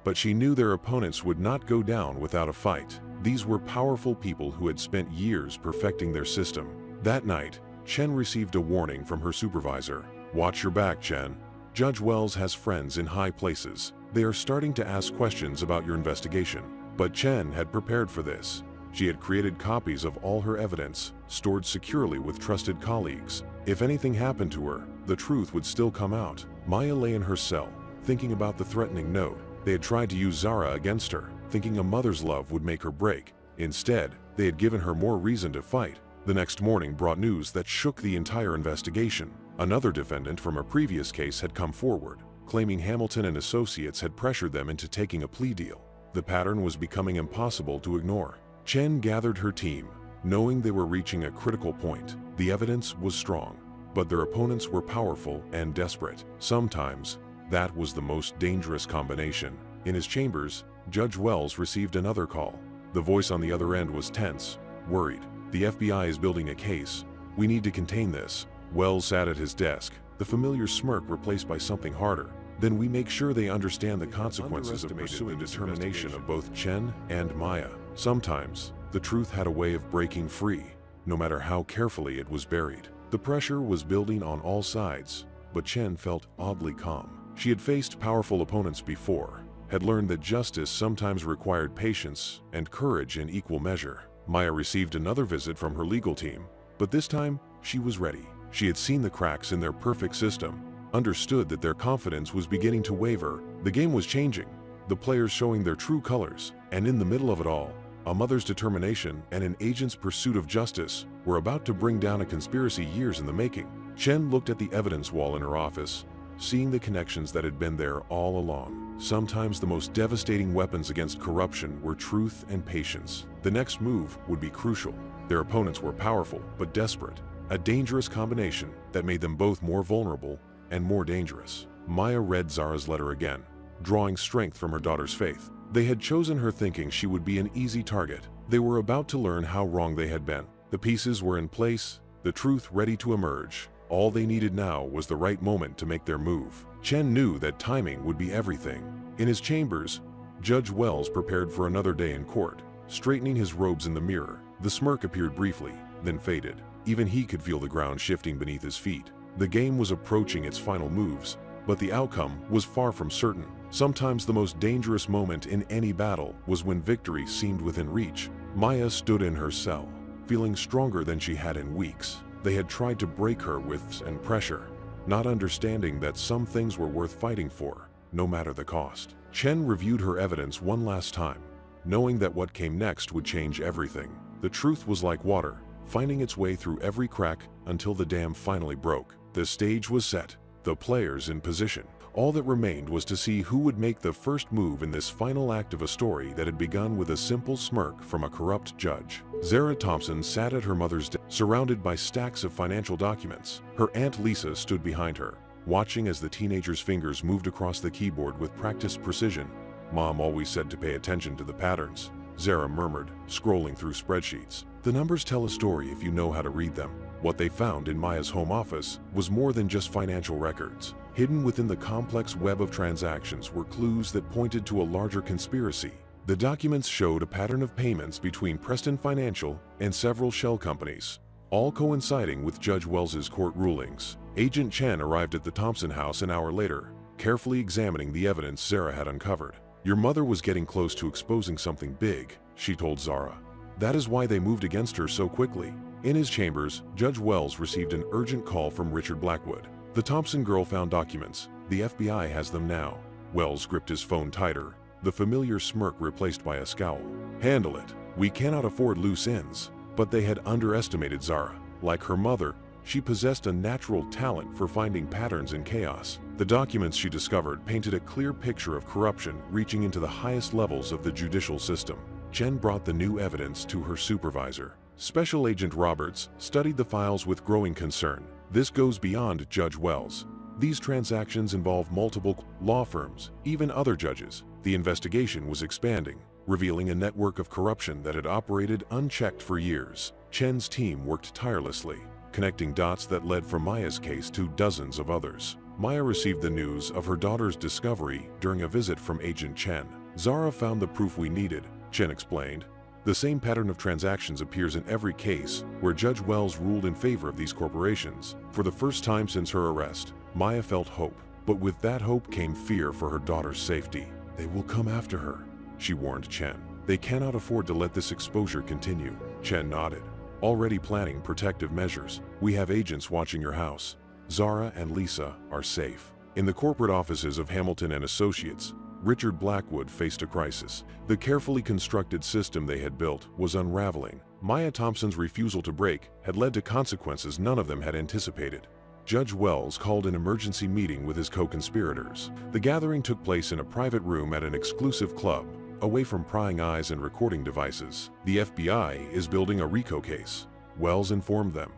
A: but she knew their opponents would not go down without a fight. These were powerful people who had spent years perfecting their system. That night, Chen received a warning from her supervisor. "Watch your back, Chen. Judge Wells has friends in high places. They are starting to ask questions about your investigation." But Chen had prepared for this. She had created copies of all her evidence, stored securely with trusted colleagues. If anything happened to her, the truth would still come out. Maya lay in her cell, thinking about the threatening note. They had tried to use Zara against her, thinking a mother's love would make her break. Instead, they had given her more reason to fight. The next morning brought news that shook the entire investigation. Another defendant from a previous case had come forward, claiming Hamilton and Associates had pressured them into taking a plea deal. The pattern was becoming impossible to ignore. Chen gathered her team, knowing they were reaching a critical point. The evidence was strong, but their opponents were powerful and desperate. Sometimes, that was the most dangerous combination. In his chambers, Judge Wells received another call. The voice on the other end was tense, worried. "The FBI is building a case. We need to contain this." Wells sat at his desk, the familiar smirk replaced by something harder. "Then we make sure they understand the consequences of pursuing the determination of both Chen and Maya." Sometimes, the truth had a way of breaking free, no matter how carefully it was buried. The pressure was building on all sides, but Chen felt oddly calm. She had faced powerful opponents before, had learned that justice sometimes required patience and courage in equal measure. Maya received another visit from her legal team, but this time she was ready. She had seen the cracks in their perfect system, understood that their confidence was beginning to waver. The game was changing, the players showing their true colors, and in the middle of it all, a mother's determination and an agent's pursuit of justice were about to bring down a conspiracy years in the making. Chen looked at the evidence wall in her office, seeing the connections that had been there all along. Sometimes the most devastating weapons against corruption were truth and patience. The next move would be crucial. Their opponents were powerful but desperate, a dangerous combination that made them both more vulnerable and more dangerous. Maya read Zara's letter again, drawing strength from her daughter's faith. They had chosen her thinking she would be an easy target. They were about to learn how wrong they had been. The pieces were in place, the truth ready to emerge. All they needed now was the right moment to make their move. Chen knew that timing would be everything. In his chambers, Judge Wells prepared for another day in court. Straightening his robes in the mirror, the smirk appeared briefly, then faded. Even he could feel the ground shifting beneath his feet. The game was approaching its final moves, but the outcome was far from certain. Sometimes the most dangerous moment in any battle was when victory seemed within reach. Maya stood in her cell, feeling stronger than she had in weeks. They had tried to break her with and pressure, not understanding that some things were worth fighting for, no matter the cost. Chen reviewed her evidence one last time, knowing that what came next would change everything. The truth was like water, finding its way through every crack until the dam finally broke. The stage was set, the players in position. All that remained was to see who would make the first move in this final act of a story that had begun with a simple smirk from a corrupt judge. Zara Thompson sat at her mother's desk, surrounded by stacks of financial documents. Her Aunt Lisa stood behind her, watching as the teenager's fingers moved across the keyboard with practiced precision. "Mom always said to pay attention to the patterns," Zara murmured, scrolling through spreadsheets. "The numbers tell a story if you know how to read them." What they found in Maya's home office was more than just financial records. Hidden within the complex web of transactions were clues that pointed to a larger conspiracy. The documents showed a pattern of payments between Preston Financial and several shell companies, all coinciding with Judge Wells's court rulings. Agent Chen arrived at the Thompson house an hour later, carefully examining the evidence Zara had uncovered. "Your mother was getting close to exposing something big," she told Zara. "That is why they moved against her so quickly." In his chambers, Judge Wells received an urgent call from Richard Blackwood. "The Thompson girl found documents. The FBI has them now." Wells gripped his phone tighter, the familiar smirk replaced by a scowl. "Handle it. We cannot afford loose ends." But they had underestimated Zara. Like her mother, she possessed a natural talent for finding patterns in chaos. The documents she discovered painted a clear picture of corruption reaching into the highest levels of the judicial system. Chen brought the new evidence to her supervisor. Special Agent Roberts studied the files with growing concern. "This goes beyond Judge Wells. These transactions involve multiple law firms, even other judges." The investigation was expanding, revealing a network of corruption that had operated unchecked for years. Chen's team worked tirelessly, connecting dots that led from Maya's case to dozens of others. Maya received the news of her daughter's discovery during a visit from Agent Chen. "Zara found the proof we needed," Chen explained. "The same pattern of transactions appears in every case where Judge Wells ruled in favor of these corporations." For the first time since her arrest, Maya felt hope. But with that hope came fear for her daughter's safety. "They will come after her," she warned Chen. "They cannot afford to let this exposure continue." Chen nodded. "Already planning protective measures. We have agents watching your house. Zara and Lisa are safe." In the corporate offices of Hamilton and Associates, Richard Blackwood faced a crisis. The carefully constructed system they had built was unraveling. Maya Thompson's refusal to break had led to consequences none of them had anticipated. Judge Wells called an emergency meeting with his co-conspirators. The gathering took place in a private room at an exclusive club, away from prying eyes and recording devices. The FBI is building a RICO case, Wells informed them.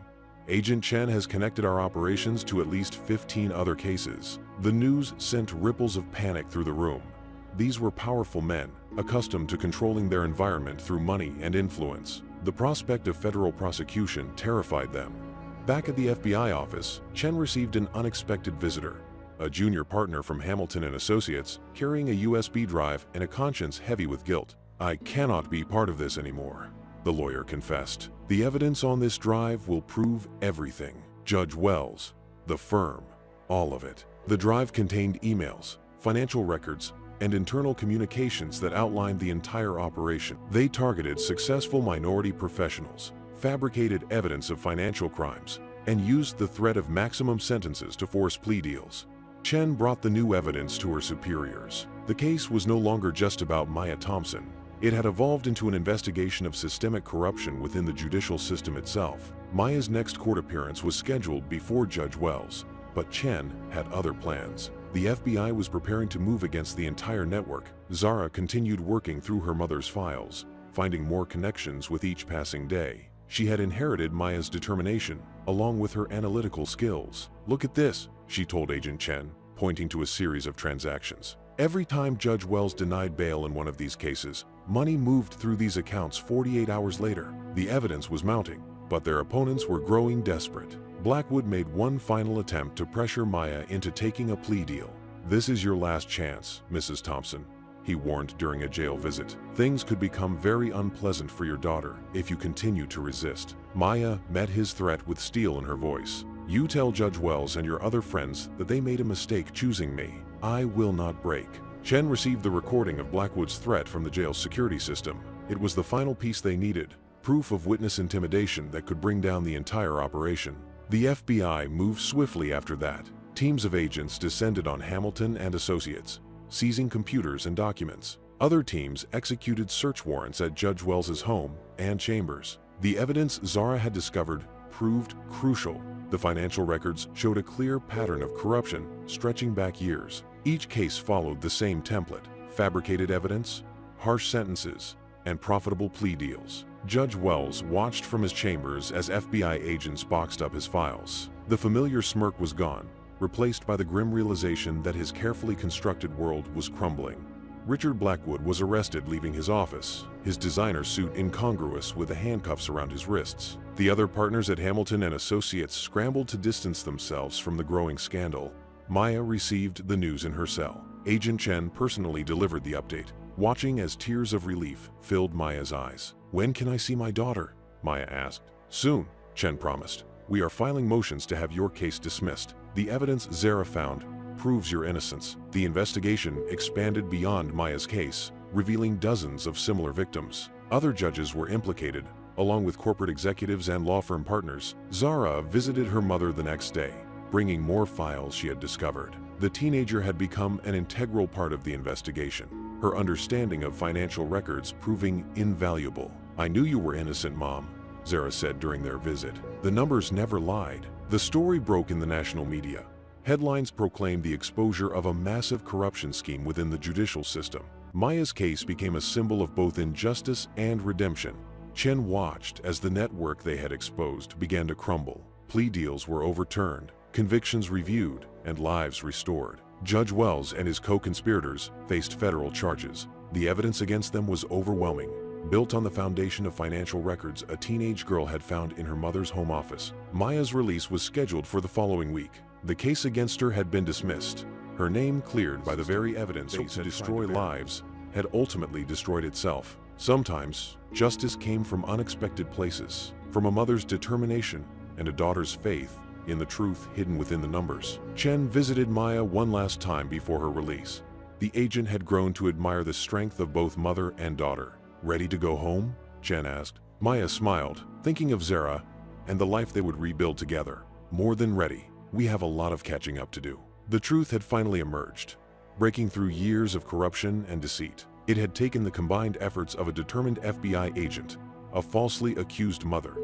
A: Agent Chen has connected our operations to at least 15 other cases. The news sent ripples of panic through the room. These were powerful men, accustomed to controlling their environment through money and influence. The prospect of federal prosecution terrified them. Back at the FBI office, Chen received an unexpected visitor, a junior partner from Hamilton and Associates, carrying a USB drive and a conscience heavy with guilt. "I cannot be part of this anymore," the lawyer confessed. "The evidence on this drive will prove everything. Judge Wells, the firm, all of it." The drive contained emails, financial records, and internal communications that outlined the entire operation. They targeted successful minority professionals, fabricated evidence of financial crimes, and used the threat of maximum sentences to force plea deals. Chen brought the new evidence to her superiors. The case was no longer just about Maya Thompson. It had evolved into an investigation of systemic corruption within the judicial system itself. Maya's next court appearance was scheduled before Judge Wells, but Chen had other plans. The FBI was preparing to move against the entire network. Zara continued working through her mother's files, finding more connections with each passing day. She had inherited Maya's determination, along with her analytical skills. "Look at this," she told Agent Chen, pointing to a series of transactions. Every time Judge Wells denied bail in one of these cases, money moved through these accounts 48 hours later. The evidence was mounting, but their opponents were growing desperate. Blackwood made one final attempt to pressure Maya into taking a plea deal. "This is your last chance, Mrs. Thompson," he warned during a jail visit. "Things could become very unpleasant for your daughter if you continue to resist." Maya met his threat with steel in her voice. "You tell Judge Wells and your other friends that they made a mistake choosing me. I will not break." Chen received the recording of Blackwood's threat from the jail's security system. It was the final piece they needed, proof of witness intimidation that could bring down the entire operation. The FBI moved swiftly after that. Teams of agents descended on Hamilton and Associates, seizing computers and documents. Other teams executed search warrants at Judge Wells's home and chambers. The evidence Zara had discovered proved crucial. The financial records showed a clear pattern of corruption stretching back years. Each case followed the same template: fabricated evidence, harsh sentences, and profitable plea deals. Judge Wells watched from his chambers as FBI agents boxed up his files. The familiar smirk was gone, replaced by the grim realization that his carefully constructed world was crumbling. Richard Blackwood was arrested leaving his office, his designer suit incongruous with the handcuffs around his wrists. The other partners at Hamilton and Associates scrambled to distance themselves from the growing scandal. Maya received the news in her cell. Agent Chen personally delivered the update, watching as tears of relief filled Maya's eyes. "When can I see my daughter?" Maya asked. "Soon," Chen promised. "We are filing motions to have your case dismissed. The evidence Zara found proves your innocence." The investigation expanded beyond Maya's case, revealing dozens of similar victims. Other judges were implicated, along with corporate executives and law firm partners. Zara visited her mother the next day, bringing more files she had discovered. The teenager had become an integral part of the investigation, her understanding of financial records proving invaluable. "I knew you were innocent, Mom," Zara said during their visit. "The numbers never lied." The story broke in the national media. Headlines proclaimed the exposure of a massive corruption scheme within the judicial system. Maya's case became a symbol of both injustice and redemption. Chen watched as the network they had exposed began to crumble. Plea deals were overturned, convictions reviewed, and lives restored. Judge Wells and his co-conspirators faced federal charges. The evidence against them was overwhelming, built on the foundation of financial records a teenage girl had found in her mother's home office. Maya's release was scheduled for the following week. The case against her had been dismissed. Her name cleared by the very evidence to destroy lives had ultimately destroyed itself. Sometimes, justice came from unexpected places, from a mother's determination and a daughter's faith in the truth hidden within the numbers. Chen visited Maya one last time before her release. The agent had grown to admire the strength of both mother and daughter. "Ready to go home?" Chen asked. Maya smiled, thinking of Zara and the life they would rebuild together. "More than ready. We have a lot of catching up to do." The truth had finally emerged, breaking through years of corruption and deceit. It had taken the combined efforts of a determined FBI agent, a falsely accused mother,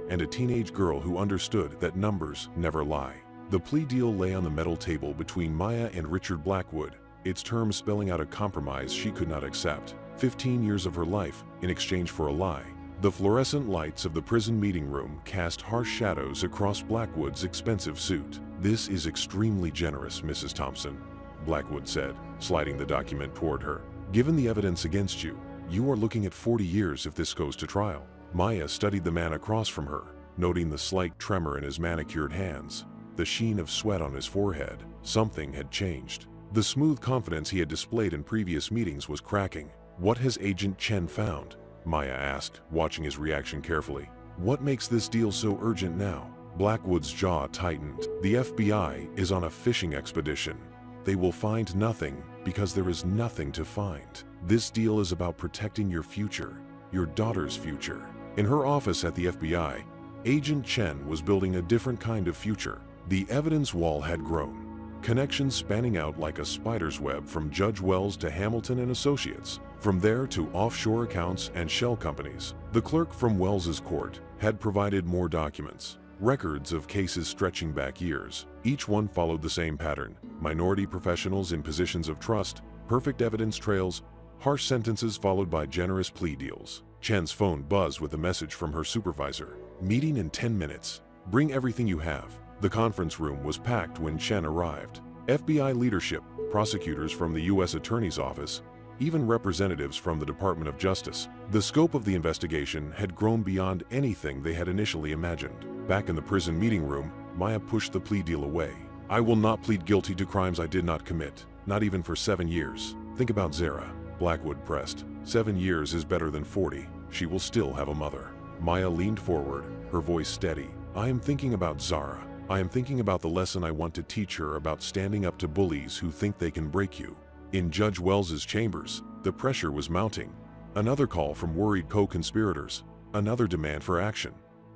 A: and a teenage girl who understood that numbers never lie. The plea deal lay on the metal table between Maya and Richard Blackwood, its terms spelling out a compromise she could not accept. 15 years of her life in exchange for a lie. The fluorescent lights of the prison meeting room cast harsh shadows across Blackwood's expensive suit. "This is extremely generous, Mrs. Thompson," Blackwood said, sliding the document toward her. "Given the evidence against you, you are looking at 40 years if this goes to trial." Maya studied the man across from her, noting the slight tremor in his manicured hands, the sheen of sweat on his forehead. Something had changed. The smooth confidence he had displayed in previous meetings was cracking. "What has Agent Chen found?" Maya asked, watching his reaction carefully. "What makes this deal so urgent now?" Blackwood's jaw tightened. "The FBI is on a fishing expedition. They will find nothing because there is nothing to find. This deal is about protecting your future, your daughter's future." In her office at the FBI, Agent Chen was building a different kind of future. The evidence wall had grown, connections spanning out like a spider's web from Judge Wells to Hamilton and Associates, from there to offshore accounts and shell companies. The clerk from Wells's court had provided more documents, records of cases stretching back years. Each one followed the same pattern: minority professionals in positions of trust, perfect evidence trails, harsh sentences followed by generous plea deals. Chen's phone buzzed with a message from her supervisor. "Meeting in 10 minutes. Bring everything you have." The conference room was packed when Chen arrived. FBI leadership, prosecutors from the U.S. Attorney's Office, even representatives from the Department of Justice. The scope of the investigation had grown beyond anything they had initially imagined. Back in the prison meeting room, Maya pushed the plea deal away. "I will not plead guilty to crimes I did not commit, not even for 7 years. Think about Zara," Blackwood pressed. 7 years is better than 40. She will still have a mother." Maya leaned forward, her voice steady. "I am thinking about Zara. I am thinking about the lesson I want to teach her about standing up to bullies who think they can break you." In Judge Wells's chambers, the pressure was mounting. Another call from worried co-conspirators, another demand for action.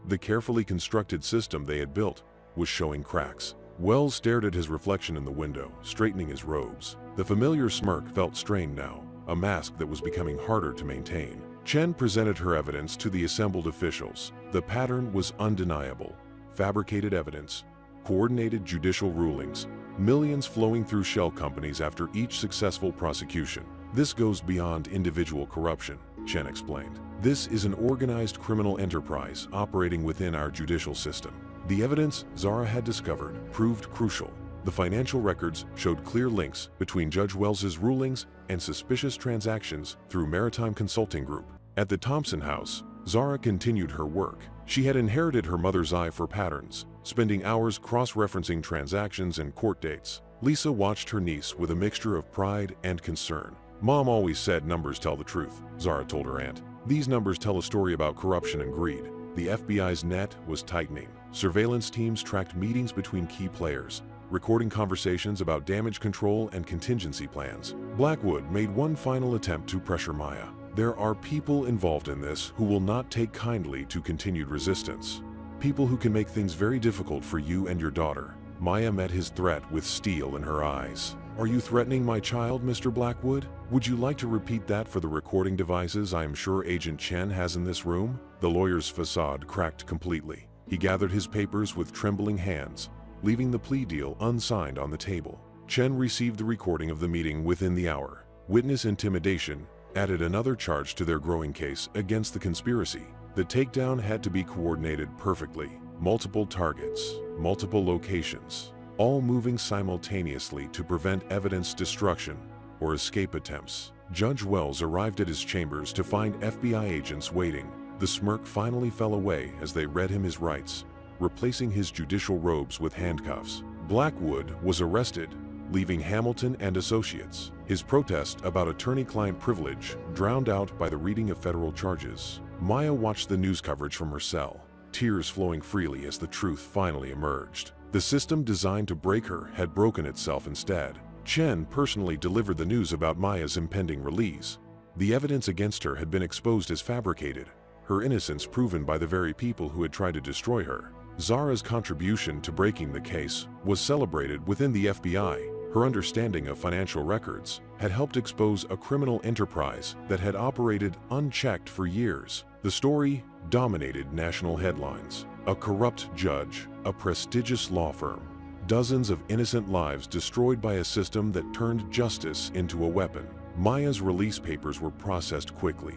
A: The carefully constructed system they had built was showing cracks. Wells stared at his reflection in the window, straightening his robes. The familiar smirk felt strained now, a mask that was becoming harder to maintain. Chen presented her evidence to the assembled officials. The pattern was undeniable. Fabricated evidence, coordinated judicial rulings, millions flowing through shell companies after each successful prosecution. "This goes beyond individual corruption," Chen explained. "This is an organized criminal enterprise operating within our judicial system." The evidence Zara had discovered proved crucial. The financial records showed clear links between Judge Wells's rulings and suspicious transactions through Maritime Consulting Group. At the Thompson house, Zara continued her work. She had inherited her mother's eye for patterns, spending hours cross-referencing transactions and court dates. Lisa watched her niece with a mixture of pride and concern. "Mom always said numbers tell the truth," Zara told her aunt. "These numbers tell a story about corruption and greed." The FBI's net was tightening. Surveillance teams tracked meetings between key players, recording conversations about damage control and contingency plans. Blackwood made one final attempt to pressure Maya. "There are people involved in this who will not take kindly to continued resistance. People who can make things very difficult for you and your daughter." Maya met his threat with steel in her eyes. "Are you threatening my child, Mr. Blackwood? Would you like to repeat that for the recording devices I am sure Agent Chen has in this room?" The lawyer's facade cracked completely. He gathered his papers with trembling hands, leaving the plea deal unsigned on the table. Chen received the recording of the meeting within the hour. Witness intimidation added another charge to their growing case against the conspiracy. The takedown had to be coordinated perfectly. Multiple targets, multiple locations, all moving simultaneously to prevent evidence destruction or escape attempts. Judge Wells arrived at his chambers to find FBI agents waiting. The smirk finally fell away as they read him his rights, replacing his judicial robes with handcuffs. Blackwood was arrested, leaving Hamilton and Associates. His protest about attorney-client privilege drowned out by the reading of federal charges. Maya watched the news coverage from her cell, tears flowing freely as the truth finally emerged. The system designed to break her had broken itself instead. Chen personally delivered the news about Maya's impending release. The evidence against her had been exposed as fabricated, her innocence proven by the very people who had tried to destroy her. Zara's contribution to breaking the case was celebrated within the FBI. Her understanding of financial records had helped expose a criminal enterprise that had operated unchecked for years. The story dominated national headlines. A corrupt judge, a prestigious law firm, dozens of innocent lives destroyed by a system that turned justice into a weapon. Maya's release papers were processed quickly.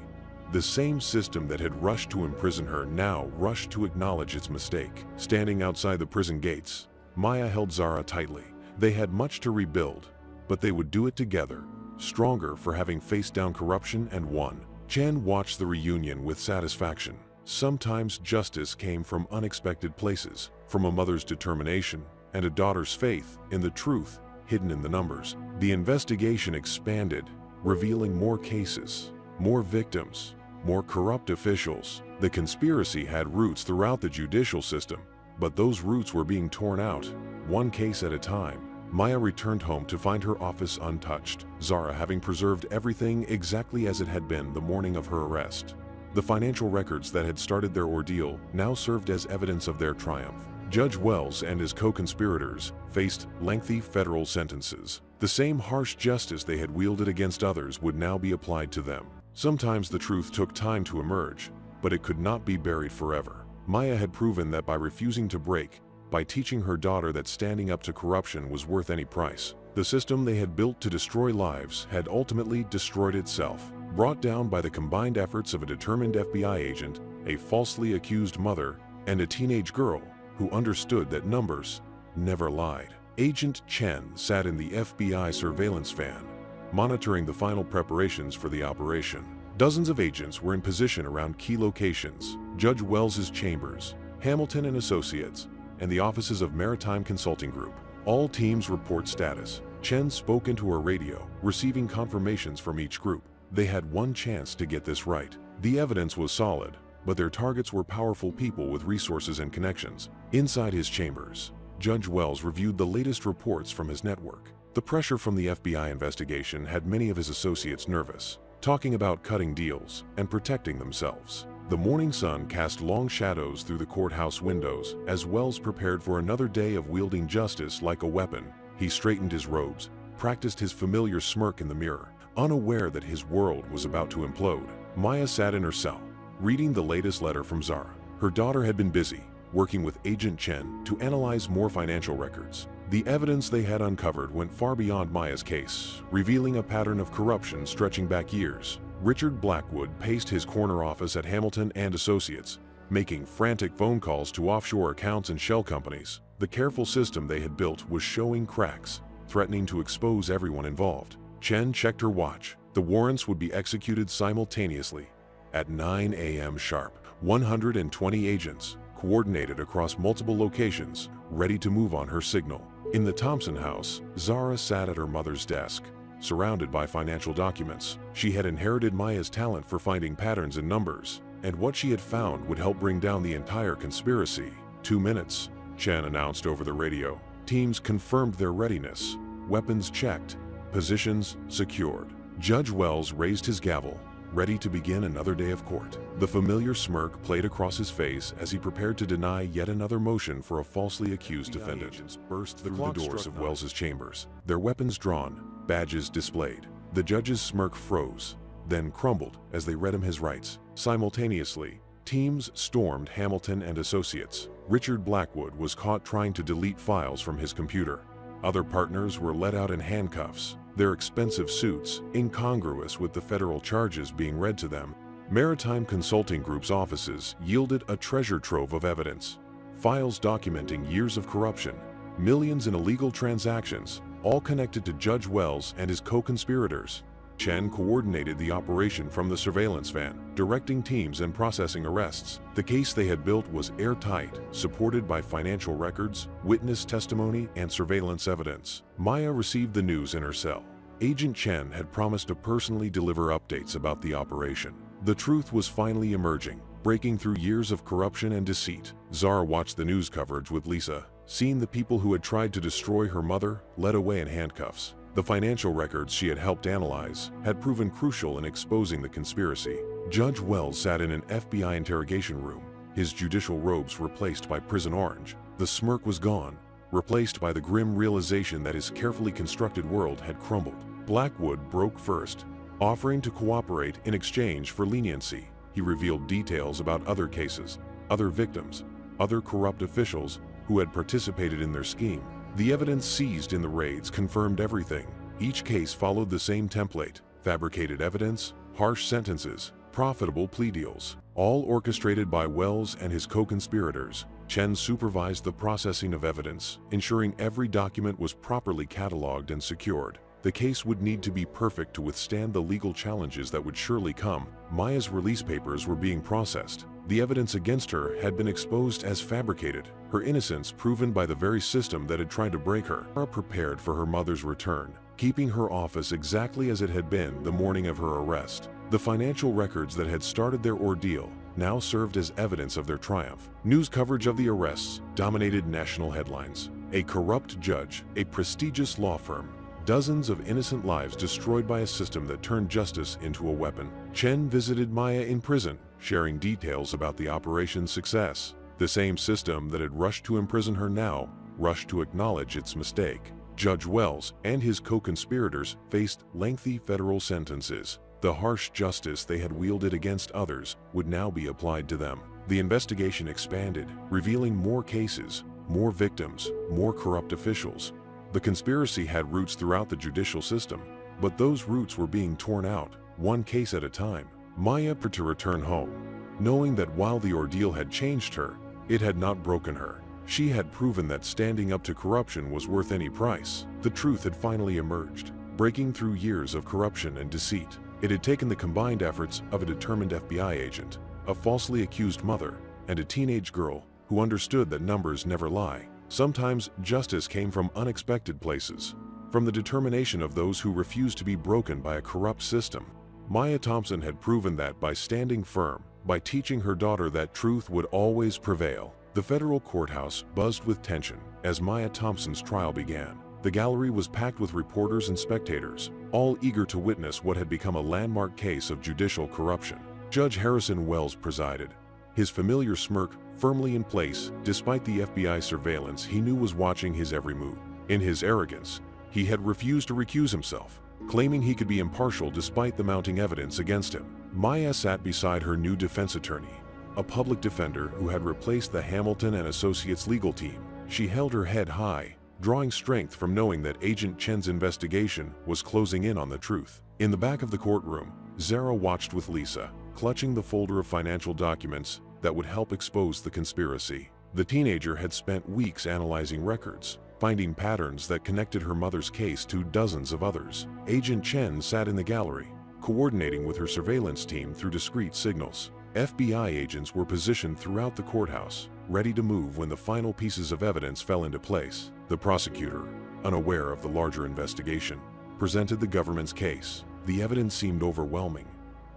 A: The same system that had rushed to imprison her now rushed to acknowledge its mistake. Standing outside the prison gates, Maya held Zara tightly. They had much to rebuild, but they would do it together, stronger for having faced down corruption and won. Chen watched the reunion with satisfaction. Sometimes justice came from unexpected places, from a mother's determination and a daughter's faith in the truth hidden in the numbers. The investigation expanded, revealing more cases, more victims, more corrupt officials. The conspiracy had roots throughout the judicial system, but those roots were being torn out, one case at a time. Maya returned home to find her office untouched, Zara having preserved everything exactly as it had been the morning of her arrest. The financial records that had started their ordeal now served as evidence of their triumph. Judge Wells and his co-conspirators faced lengthy federal sentences. The same harsh justice they had wielded against others would now be applied to them. Sometimes the truth took time to emerge, but it could not be buried forever. Maya had proven that by refusing to break, by teaching her daughter that standing up to corruption was worth any price. The system they had built to destroy lives had ultimately destroyed itself, brought down by the combined efforts of a determined FBI agent, a falsely accused mother, and a teenage girl who understood that numbers never lied. Agent Chen sat in the FBI surveillance van, monitoring the final preparations for the operation. Dozens of agents were in position around key locations: Judge Wells's chambers, Hamilton and Associates, and the offices of Maritime Consulting Group. All teams report status. Chen spoke into her radio, receiving confirmations from each group. They had one chance to get this right. The evidence was solid, but their targets were powerful people with resources and connections. Inside his chambers, Judge Wells reviewed the latest reports from his network. The pressure from the FBI investigation had many of his associates nervous, talking about cutting deals and protecting themselves. The morning sun cast long shadows through the courthouse windows as Wells prepared for another day of wielding justice like a weapon. He straightened his robes, practiced his familiar smirk in the mirror, unaware that his world was about to implode. Maya sat in her cell, reading the latest letter from Zara. Her daughter had been busy, working with Agent Chen to analyze more financial records. The evidence they had uncovered went far beyond Maya's case, revealing a pattern of corruption stretching back years. Richard Blackwood paced his corner office at Hamilton and Associates, making frantic phone calls to offshore accounts and shell companies. The careful system they had built was showing cracks, threatening to expose everyone involved. Chen checked her watch. The warrants would be executed simultaneously. At 9 a.m. sharp, 120 agents, coordinated across multiple locations, ready to move on her signal. In the Thompson house, Zara sat at her mother's desk, surrounded by financial documents. She had inherited Maya's talent for finding patterns in numbers, and what she had found would help bring down the entire conspiracy. 2 minutes, Chen announced over the radio. Teams confirmed their readiness, weapons checked, positions secured. Judge Wells raised his gavel, ready to begin another day of court. The familiar smirk played across his face as he prepared to deny yet another motion for a falsely accused defendant. Agents burst through the doors of Wells's chambers, their weapons drawn, badges displayed. The judge's smirk froze, then crumbled as they read him his rights. Simultaneously, teams stormed Hamilton and Associates. Richard Blackwood was caught trying to delete files from his computer. Other partners were let out in handcuffs, their expensive suits incongruous with the federal charges being read to them. Maritime Consulting Group's offices yielded a treasure trove of evidence. Files documenting years of corruption, millions in illegal transactions, all connected to Judge Wells and his co-conspirators. Chen coordinated the operation from the surveillance van, directing teams and processing arrests. The case they had built was airtight, supported by financial records, witness testimony, and surveillance evidence. Maya received the news in her cell. Agent Chen had promised to personally deliver updates about the operation. The truth was finally emerging, breaking through years of corruption and deceit. Zara watched the news coverage with Lisa, seeing the people who had tried to destroy her mother led away in handcuffs. The financial records she had helped analyze had proven crucial in exposing the conspiracy. Judge Wells sat in an FBI interrogation room, his judicial robes replaced by prison orange. The smirk was gone, replaced by the grim realization that his carefully constructed world had crumbled. Blackwood broke first, offering to cooperate in exchange for leniency. He revealed details about other cases, other victims, other corrupt officials who had participated in their scheme. The evidence seized in the raids confirmed everything. Each case followed the same template: fabricated evidence, harsh sentences, profitable plea deals, all orchestrated by Wells and his co-conspirators. Chen supervised the processing of evidence, ensuring every document was properly cataloged and secured. The case would need to be perfect to withstand the legal challenges that would surely come. Maya's release papers were being processed. The evidence against her had been exposed as fabricated, her innocence proven by the very system that had tried to break her. Maya prepared for her mother's return, keeping her office exactly as it had been the morning of her arrest. The financial records that had started their ordeal now served as evidence of their triumph. News coverage of the arrests dominated national headlines. A corrupt judge, a prestigious law firm, dozens of innocent lives destroyed by a system that turned justice into a weapon. Chen visited Maya in prison, sharing details about the operation's success. The same system that had rushed to imprison her now rushed to acknowledge its mistake. Judge Wells and his co-conspirators faced lengthy federal sentences. The harsh justice they had wielded against others would now be applied to them. The investigation expanded, revealing more cases, more victims, more corrupt officials. The conspiracy had roots throughout the judicial system, but those roots were being torn out, one case at a time. Maya prepared to return home, knowing that while the ordeal had changed her, it had not broken her. She had proven that standing up to corruption was worth any price. The truth had finally emerged, breaking through years of corruption and deceit. It had taken the combined efforts of a determined FBI agent, a falsely accused mother, and a teenage girl who understood that numbers never lie. Sometimes justice came from unexpected places, from the determination of those who refused to be broken by a corrupt system. Maya Thompson had proven that by standing firm, by teaching her daughter that truth would always prevail. The federal courthouse buzzed with tension as Maya Thompson's trial began. The gallery was packed with reporters and spectators, all eager to witness what had become a landmark case of judicial corruption. Judge Harrison Wells presided, his familiar smirk firmly in place despite the FBI surveillance he knew was watching his every move. In his arrogance, he had refused to recuse himself, claiming he could be impartial despite the mounting evidence against him. Maya sat beside her new defense attorney, a public defender who had replaced the Hamilton and Associates legal team. She held her head high, drawing strength from knowing that Agent Chen's investigation was closing in on the truth. In the back of the courtroom, Zara watched with Lisa, clutching the folder of financial documents that would help expose the conspiracy. The teenager had spent weeks analyzing records, finding patterns that connected her mother's case to dozens of others. Agent Chen sat in the gallery, coordinating with her surveillance team through discreet signals. FBI agents were positioned throughout the courthouse, ready to move when the final pieces of evidence fell into place. The prosecutor, unaware of the larger investigation, presented the government's case. The evidence seemed overwhelming.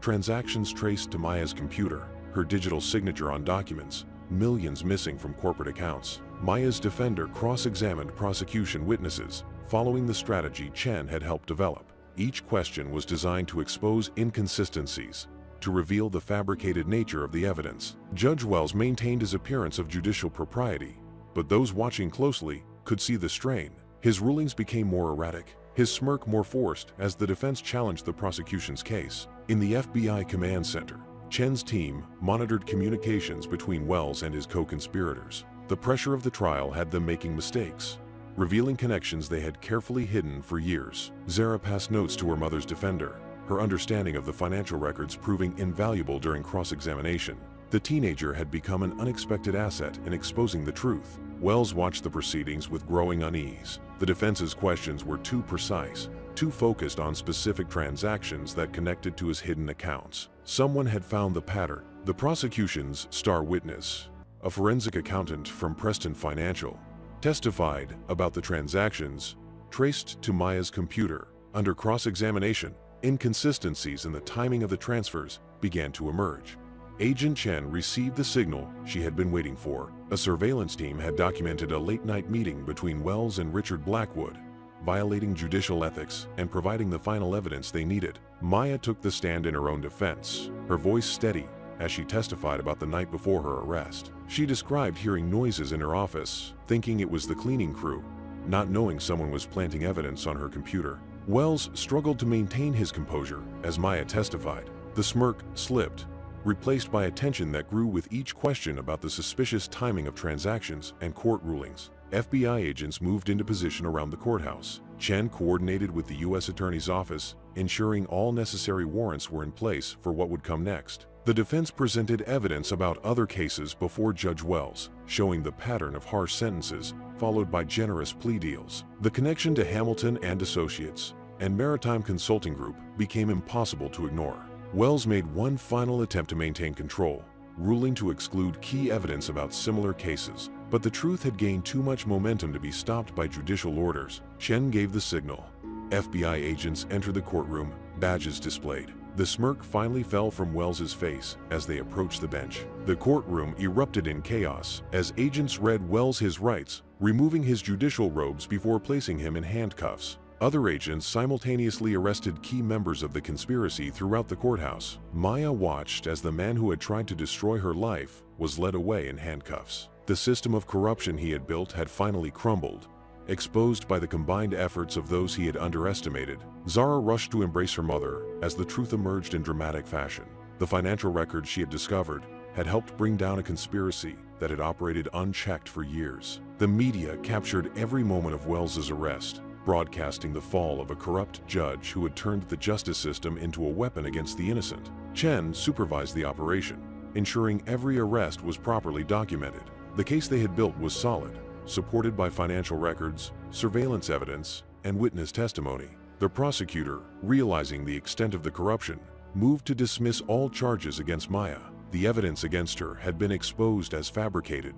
A: Transactions traced to Maya's computer, her digital signature on documents, millions missing from corporate accounts. Maya's defender cross-examined prosecution witnesses, following the strategy Chen had helped develop. Each question was designed to expose inconsistencies, to reveal the fabricated nature of the evidence. Judge Wells maintained his appearance of judicial propriety, but those watching closely could see the strain. His rulings became more erratic, his smirk more forced as the defense challenged the prosecution's case. In the FBI command center, Chen's team monitored communications between Wells and his co-conspirators. The pressure of the trial had them making mistakes, revealing connections they had carefully hidden for years. Zara passed notes to her mother's defender, her understanding of the financial records proving invaluable during cross-examination. The teenager had become an unexpected asset in exposing the truth. Wells watched the proceedings with growing unease. The defense's questions were too precise, too focused on specific transactions that connected to his hidden accounts. Someone had found the pattern. The prosecution's star witness, a forensic accountant from Preston Financial, testified about the transactions traced to Maya's computer. Under cross-examination, inconsistencies in the timing of the transfers began to emerge. Agent Chen received the signal she had been waiting for. A surveillance team had documented a late-night meeting between Wells and Richard Blackwood, violating judicial ethics and providing the final evidence they needed. Maya took the stand in her own defense, her voice steady as she testified about the night before her arrest. She described hearing noises in her office, thinking it was the cleaning crew, not knowing someone was planting evidence on her computer. Wells struggled to maintain his composure as Maya testified. The smirk slipped, replaced by a tension that grew with each question about the suspicious timing of transactions and court rulings. FBI agents moved into position around the courthouse, Chen coordinated with the U.S. Attorney's Office, ensuring all necessary warrants were in place for what would come next. The defense presented evidence about other cases before Judge Wells, showing the pattern of harsh sentences followed by generous plea deals. The connection to Hamilton and Associates and Maritime Consulting Group became impossible to ignore. Wells made one final attempt to maintain control, ruling to exclude key evidence about similar cases. But the truth had gained too much momentum to be stopped by judicial orders. Chen gave the signal. FBI agents entered the courtroom, badges displayed. The smirk finally fell from Wells's face as they approached the bench. The courtroom erupted in chaos as agents read Wells his rights, removing his judicial robes before placing him in handcuffs. Other agents simultaneously arrested key members of the conspiracy throughout the courthouse. Maya watched as the man who had tried to destroy her life was led away in handcuffs. The system of corruption he had built had finally crumbled. Exposed by the combined efforts of those he had underestimated, Zara rushed to embrace her mother as the truth emerged in dramatic fashion. The financial records she had discovered had helped bring down a conspiracy that had operated unchecked for years. The media captured every moment of Wells's arrest, broadcasting the fall of a corrupt judge who had turned the justice system into a weapon against the innocent. Chen supervised the operation, ensuring every arrest was properly documented. The case they had built was solid, supported by financial records, surveillance evidence, and witness testimony. The prosecutor, realizing the extent of the corruption, moved to dismiss all charges against Maya. The evidence against her had been exposed as fabricated,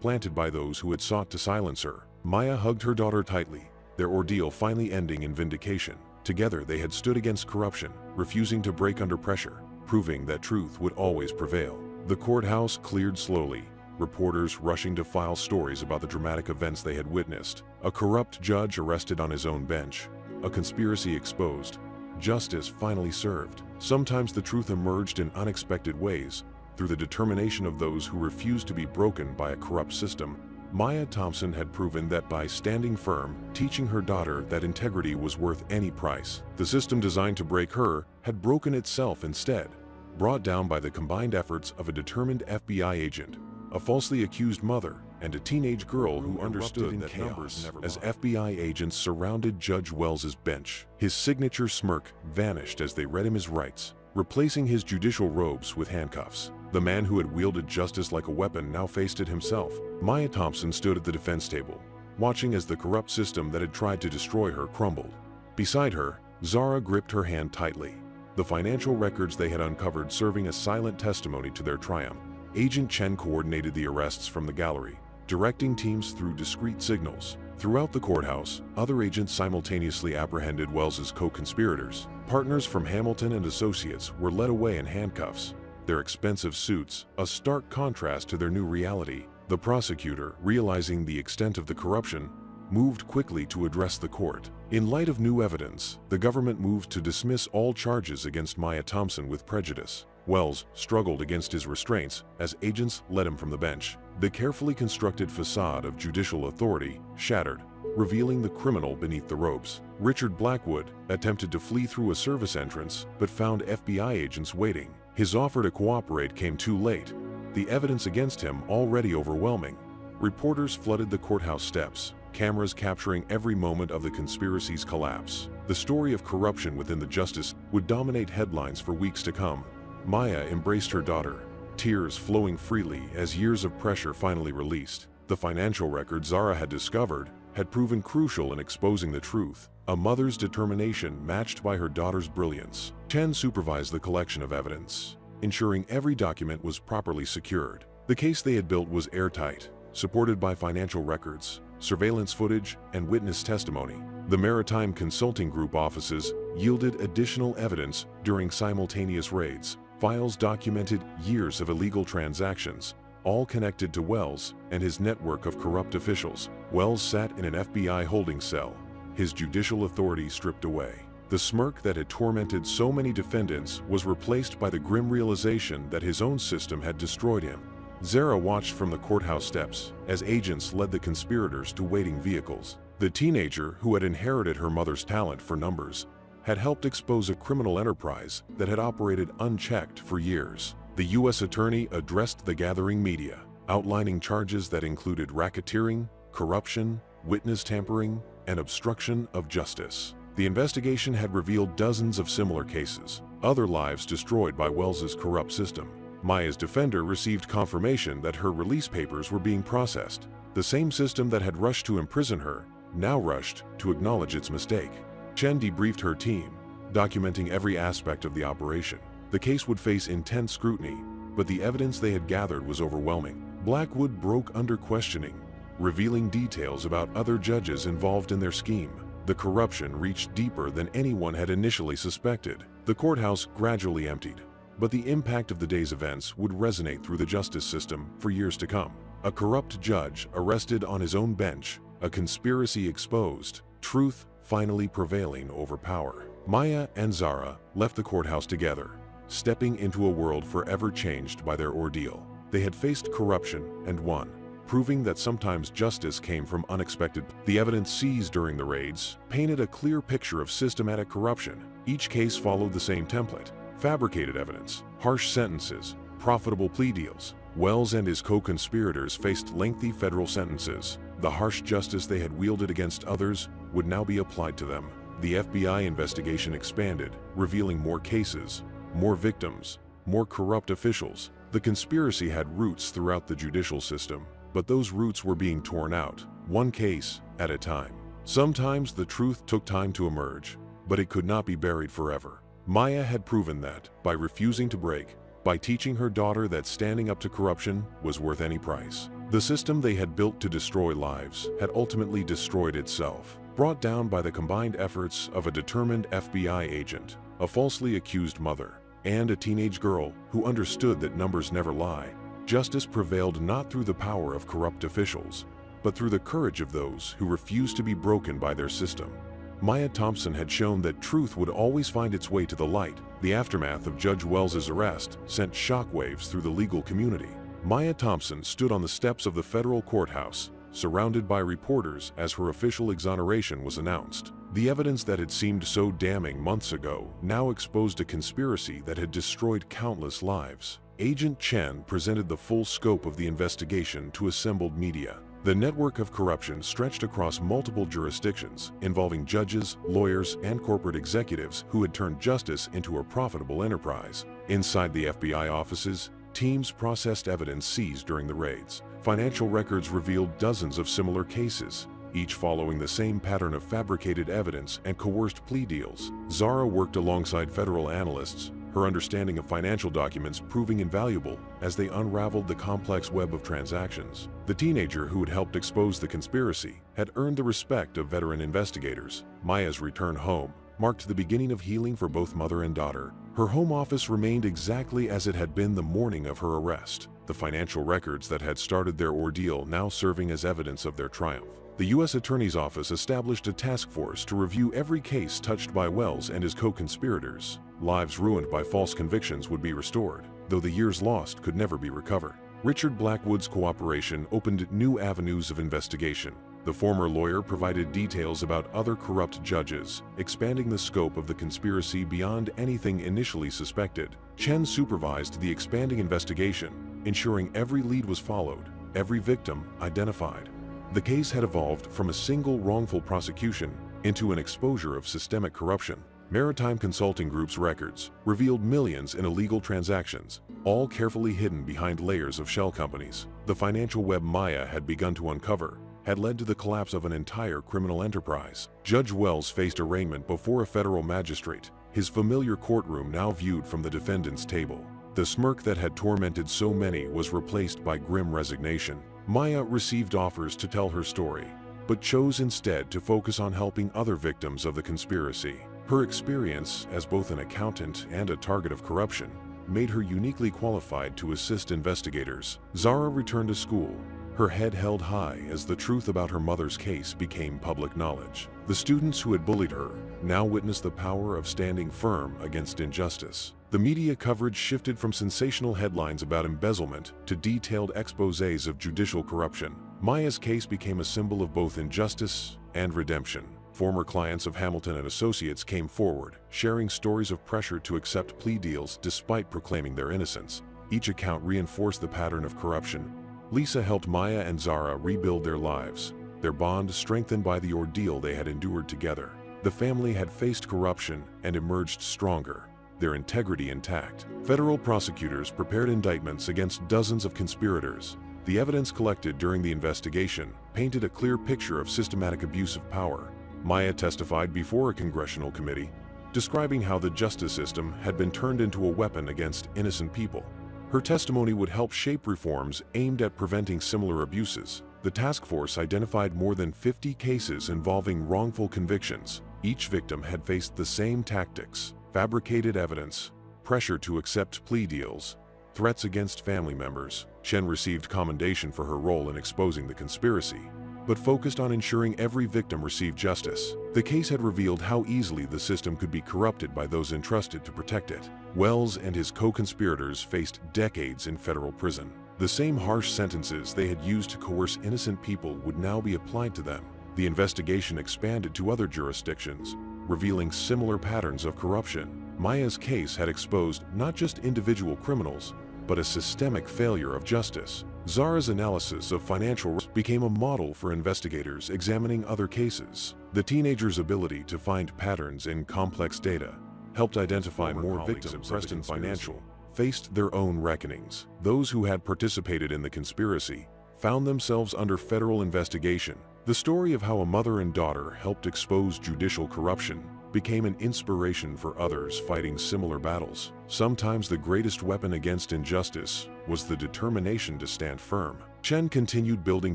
A: planted by those who had sought to silence her. Maya hugged her daughter tightly, their ordeal finally ending in vindication. Together they had stood against corruption, refusing to break under pressure, proving that truth would always prevail. The courthouse cleared slowly, reporters rushing to file stories about the dramatic events they had witnessed. A corrupt judge arrested on his own bench, a conspiracy exposed, justice finally served. Sometimes the truth emerged in unexpected ways, through the determination of those who refused to be broken by a corrupt system. Maya Thompson had proven that by standing firm, teaching her daughter that integrity was worth any price. The system designed to break her had broken itself instead, brought down by the combined efforts of a determined FBI agent, a falsely accused mother, and a teenage girl who understood that numbers as FBI agents surrounded Judge Wells's bench. His signature smirk vanished as they read him his rights, replacing his judicial robes with handcuffs. The man who had wielded justice like a weapon now faced it himself. Maya Thompson stood at the defense table, watching as the corrupt system that had tried to destroy her crumbled. Beside her, Zara gripped her hand tightly, the financial records they had uncovered serving as silent testimony to their triumph. Agent Chen coordinated the arrests from the gallery, directing teams through discreet signals. Throughout the courthouse, other agents simultaneously apprehended Wells's co-conspirators. Partners from Hamilton and Associates were led away in handcuffs, their expensive suits a stark contrast to their new reality. The prosecutor, realizing the extent of the corruption, moved quickly to address the court. In light of new evidence, the government moved to dismiss all charges against Maya Thompson with prejudice. Wells struggled against his restraints as agents led him from the bench. The carefully constructed facade of judicial authority shattered, revealing the criminal beneath the robes. Richard Blackwood attempted to flee through a service entrance but found FBI agents waiting. His offer to cooperate came too late, the evidence against him already overwhelming. Reporters flooded the courthouse steps, cameras capturing every moment of the conspiracy's collapse. The story of corruption within the justice would dominate headlines for weeks to come. Maya embraced her daughter, tears flowing freely as years of pressure finally released. The financial records Zara had discovered had proven crucial in exposing the truth, a mother's determination matched by her daughter's brilliance. Chen supervised the collection of evidence, ensuring every document was properly secured. The case they had built was airtight, supported by financial records, surveillance footage, and witness testimony. The Maritime Consulting Group offices yielded additional evidence during simultaneous raids. Files documented years of illegal transactions, all connected to Wells and his network of corrupt officials. Wells sat in an FBI holding cell, his judicial authority stripped away. The smirk that had tormented so many defendants was replaced by the grim realization that his own system had destroyed him. Zara watched from the courthouse steps as agents led the conspirators to waiting vehicles. The teenager, who had inherited her mother's talent for numbers, had helped expose a criminal enterprise that had operated unchecked for years. The U.S. Attorney addressed the gathering media, outlining charges that included racketeering, corruption, witness tampering, and obstruction of justice. The investigation had revealed dozens of similar cases, other lives destroyed by Wells's corrupt system. Maya's defender received confirmation that her release papers were being processed. The same system that had rushed to imprison her now rushed to acknowledge its mistake. Chen debriefed her team, documenting every aspect of the operation. The case would face intense scrutiny, but the evidence they had gathered was overwhelming. Blackwood broke under questioning, revealing details about other judges involved in their scheme. The corruption reached deeper than anyone had initially suspected. The courthouse gradually emptied, but the impact of the day's events would resonate through the justice system for years to come. A corrupt judge arrested on his own bench, a conspiracy exposed, truth finally prevailing over power. Maya and Zara left the courthouse together, stepping into a world forever changed by their ordeal. They had faced corruption and won, proving that sometimes justice came from unexpected. The evidence seized during the raids painted a clear picture of systematic corruption. Each case followed the same template: fabricated evidence, harsh sentences, profitable plea deals. Wells and his co-conspirators faced lengthy federal sentences. The harsh justice they had wielded against others would now be applied to them. The FBI investigation expanded, revealing more cases, more victims, more corrupt officials. The conspiracy had roots throughout the judicial system, but those roots were being torn out, one case at a time. Sometimes the truth took time to emerge, but it could not be buried forever. Maya had proven that by refusing to break, by teaching her daughter that standing up to corruption was worth any price. The system they had built to destroy lives had ultimately destroyed itself, brought down by the combined efforts of a determined FBI agent, a falsely accused mother, and a teenage girl who understood that numbers never lie. Justice prevailed not through the power of corrupt officials, but through the courage of those who refused to be broken by their system. Maya Thompson had shown that truth would always find its way to the light. The aftermath of Judge Wells's arrest sent shockwaves through the legal community. Maya Thompson stood on the steps of the federal courthouse, surrounded by reporters as her official exoneration was announced. The evidence that had seemed so damning months ago now exposed a conspiracy that had destroyed countless lives. Agent Chen presented the full scope of the investigation to assembled media. The network of corruption stretched across multiple jurisdictions, involving judges, lawyers, and corporate executives who had turned justice into a profitable enterprise. Inside the FBI offices, teams processed evidence seized during the raids. Financial records revealed dozens of similar cases, each following the same pattern of fabricated evidence and coerced plea deals. Zara worked alongside federal analysts, her understanding of financial documents proving invaluable as they unraveled the complex web of transactions. The teenager who had helped expose the conspiracy had earned the respect of veteran investigators. Maya's return home marked the beginning of healing for both mother and daughter. Her home office remained exactly as it had been the morning of her arrest, the financial records that had started their ordeal now serving as evidence of their triumph. The U.S. Attorney's Office established a task force to review every case touched by Wells and his co-conspirators. Lives ruined by false convictions would be restored, though the years lost could never be recovered. Richard Blackwood's cooperation opened new avenues of investigation. The former lawyer provided details about other corrupt judges, expanding the scope of the conspiracy beyond anything initially suspected. Chen supervised the expanding investigation, ensuring every lead was followed, every victim identified. The case had evolved from a single wrongful prosecution into an exposure of systemic corruption. Maritime Consulting Group's records revealed millions in illegal transactions, all carefully hidden behind layers of shell companies. The financial web Maya had begun to uncover had led to the collapse of an entire criminal enterprise. Judge Wells faced arraignment before a federal magistrate, his familiar courtroom now viewed from the defendant's table. The smirk that had tormented so many was replaced by grim resignation. Maya received offers to tell her story, but chose instead to focus on helping other victims of the conspiracy. Her experience as both an accountant and a target of corruption made her uniquely qualified to assist investigators. Zara returned to school, her head held high as the truth about her mother's case became public knowledge. The students who had bullied her now witnessed the power of standing firm against injustice. The media coverage shifted from sensational headlines about embezzlement to detailed exposés of judicial corruption. Maya's case became a symbol of both injustice and redemption. Former clients of Hamilton and Associates came forward, sharing stories of pressure to accept plea deals despite proclaiming their innocence. Each account reinforced the pattern of corruption. Lisa helped Maya and Zara rebuild their lives, their bond strengthened by the ordeal they had endured together. The family had faced corruption and emerged stronger, their integrity intact. Federal prosecutors prepared indictments against dozens of conspirators. The evidence collected during the investigation painted a clear picture of systematic abuse of power. Maya testified before a congressional committee, describing how the justice system had been turned into a weapon against innocent people. Her testimony would help shape reforms aimed at preventing similar abuses. The task force identified more than 50 cases involving wrongful convictions. Each victim had faced the same tactics: fabricated evidence, pressure to accept plea deals, threats against family members. Chen received commendation for her role in exposing the conspiracy, but focused on ensuring every victim received justice. The case had revealed how easily the system could be corrupted by those entrusted to protect it. Wells and his co-conspirators faced decades in federal prison. The same harsh sentences they had used to coerce innocent people would now be applied to them. The investigation expanded to other jurisdictions, revealing similar patterns of corruption. Maya's case had exposed not just individual criminals, but a systemic failure of justice. Zara's analysis of financial risk became a model for investigators examining other cases. The teenager's ability to find patterns in complex data helped identify more victims. Preston Financial faced their own reckonings. Those who had participated in the conspiracy found themselves under federal investigation. The story of how a mother and daughter helped expose judicial corruption became an inspiration for others fighting similar battles. Sometimes the greatest weapon against injustice was the determination to stand firm. Chen continued building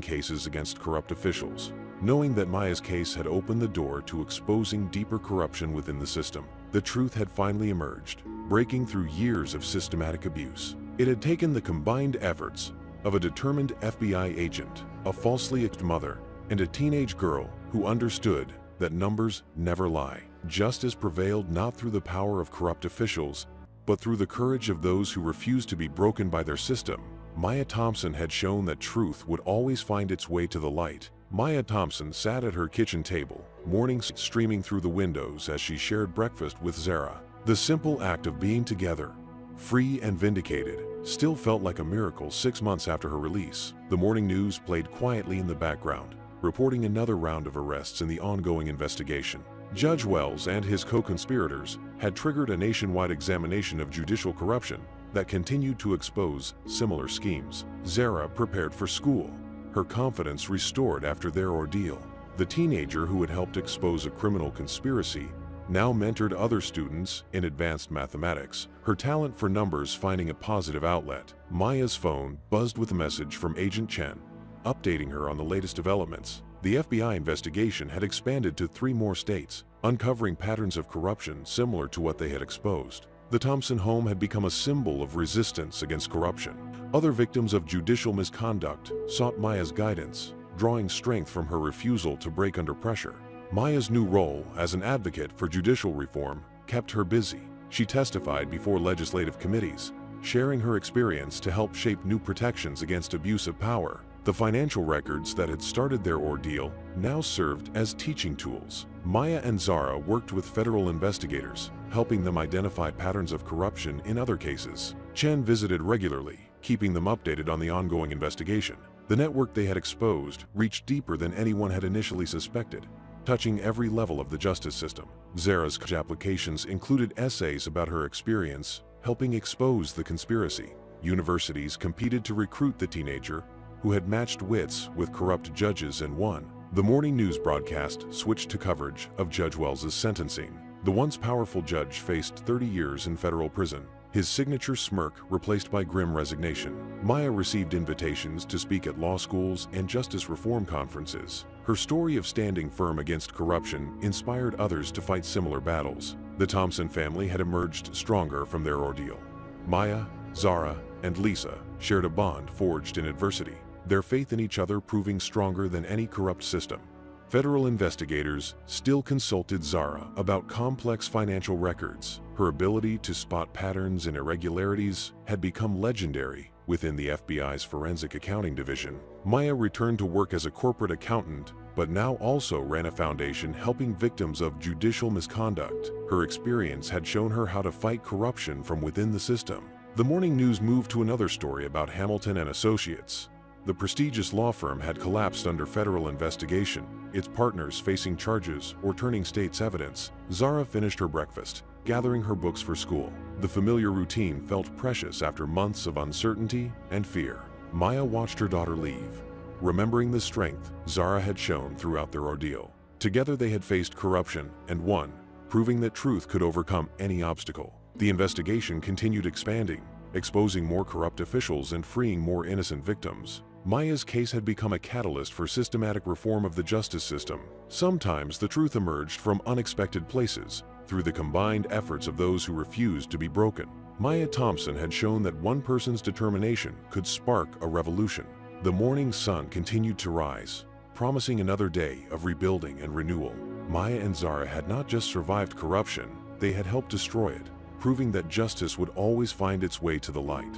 A: cases against corrupt officials, knowing that Maya's case had opened the door to exposing deeper corruption within the system. The truth had finally emerged, breaking through years of systematic abuse. It had taken the combined efforts of a determined FBI agent, a falsely accused mother, and a teenage girl who understood that numbers never lie. Justice prevailed not through the power of corrupt officials, but through the courage of those who refused to be broken by their system. Maya Thompson had shown that truth would always find its way to the light. Maya Thompson sat at her kitchen table, morning streaming through the windows as she shared breakfast with Zara. The simple act of being together, free and vindicated, still felt like a miracle 6 months after her release. The morning news played quietly in the background, reporting another round of arrests in the ongoing investigation. Judge Wells and his co-conspirators had triggered a nationwide examination of judicial corruption that continued to expose similar schemes. Zara prepared for school, her confidence restored after their ordeal. The teenager who had helped expose a criminal conspiracy now mentored other students in advanced mathematics, her talent for numbers finding a positive outlet. Maya's phone buzzed with a message from Agent Chen, updating her on the latest developments. The FBI investigation had expanded to 3 more states, uncovering patterns of corruption similar to what they had exposed. The Thompson home had become a symbol of resistance against corruption. Other victims of judicial misconduct sought Maya's guidance, drawing strength from her refusal to break under pressure. Maya's new role as an advocate for judicial reform kept her busy. She testified before legislative committees, sharing her experience to help shape new protections against abuse of power. The financial records that had started their ordeal now served as teaching tools. Maya and Zara worked with federal investigators, helping them identify patterns of corruption in other cases. Chen visited regularly, keeping them updated on the ongoing investigation. The network they had exposed reached deeper than anyone had initially suspected, touching every level of the justice system. Zara's applications included essays about her experience helping expose the conspiracy. Universities competed to recruit the teenager who had matched wits with corrupt judges and won. The morning news broadcast switched to coverage of Judge Wells' sentencing. The once powerful judge faced 30 years in federal prison, his signature smirk replaced by grim resignation. Maya received invitations to speak at law schools and justice reform conferences. Her story of standing firm against corruption inspired others to fight similar battles. The Thompson family had emerged stronger from their ordeal. Maya, Zara, and Lisa shared a bond forged in adversity, their faith in each other proving stronger than any corrupt system. Federal investigators still consulted Zara about complex financial records. Her ability to spot patterns and irregularities had become legendary within the FBI's Forensic Accounting Division. Maya returned to work as a corporate accountant, but now also ran a foundation helping victims of judicial misconduct. Her experience had shown her how to fight corruption from within the system. The morning news moved to another story about Hamilton and Associates, The prestigious law firm had collapsed under federal investigation, its partners facing charges or turning state's evidence. Zara finished her breakfast, gathering her books for school. The familiar routine felt precious after months of uncertainty and fear. Maya watched her daughter leave, remembering the strength Zara had shown throughout their ordeal. Together they had faced corruption and won, proving that truth could overcome any obstacle. The investigation continued expanding, exposing more corrupt officials and freeing more innocent victims. Maya's case had become a catalyst for systematic reform of the justice system. Sometimes the truth emerged from unexpected places, through the combined efforts of those who refused to be broken. Maya Thompson had shown that one person's determination could spark a revolution. The morning sun continued to rise, promising another day of rebuilding and renewal. Maya and Zara had not just survived corruption, they had helped destroy it, proving that justice would always find its way to the light.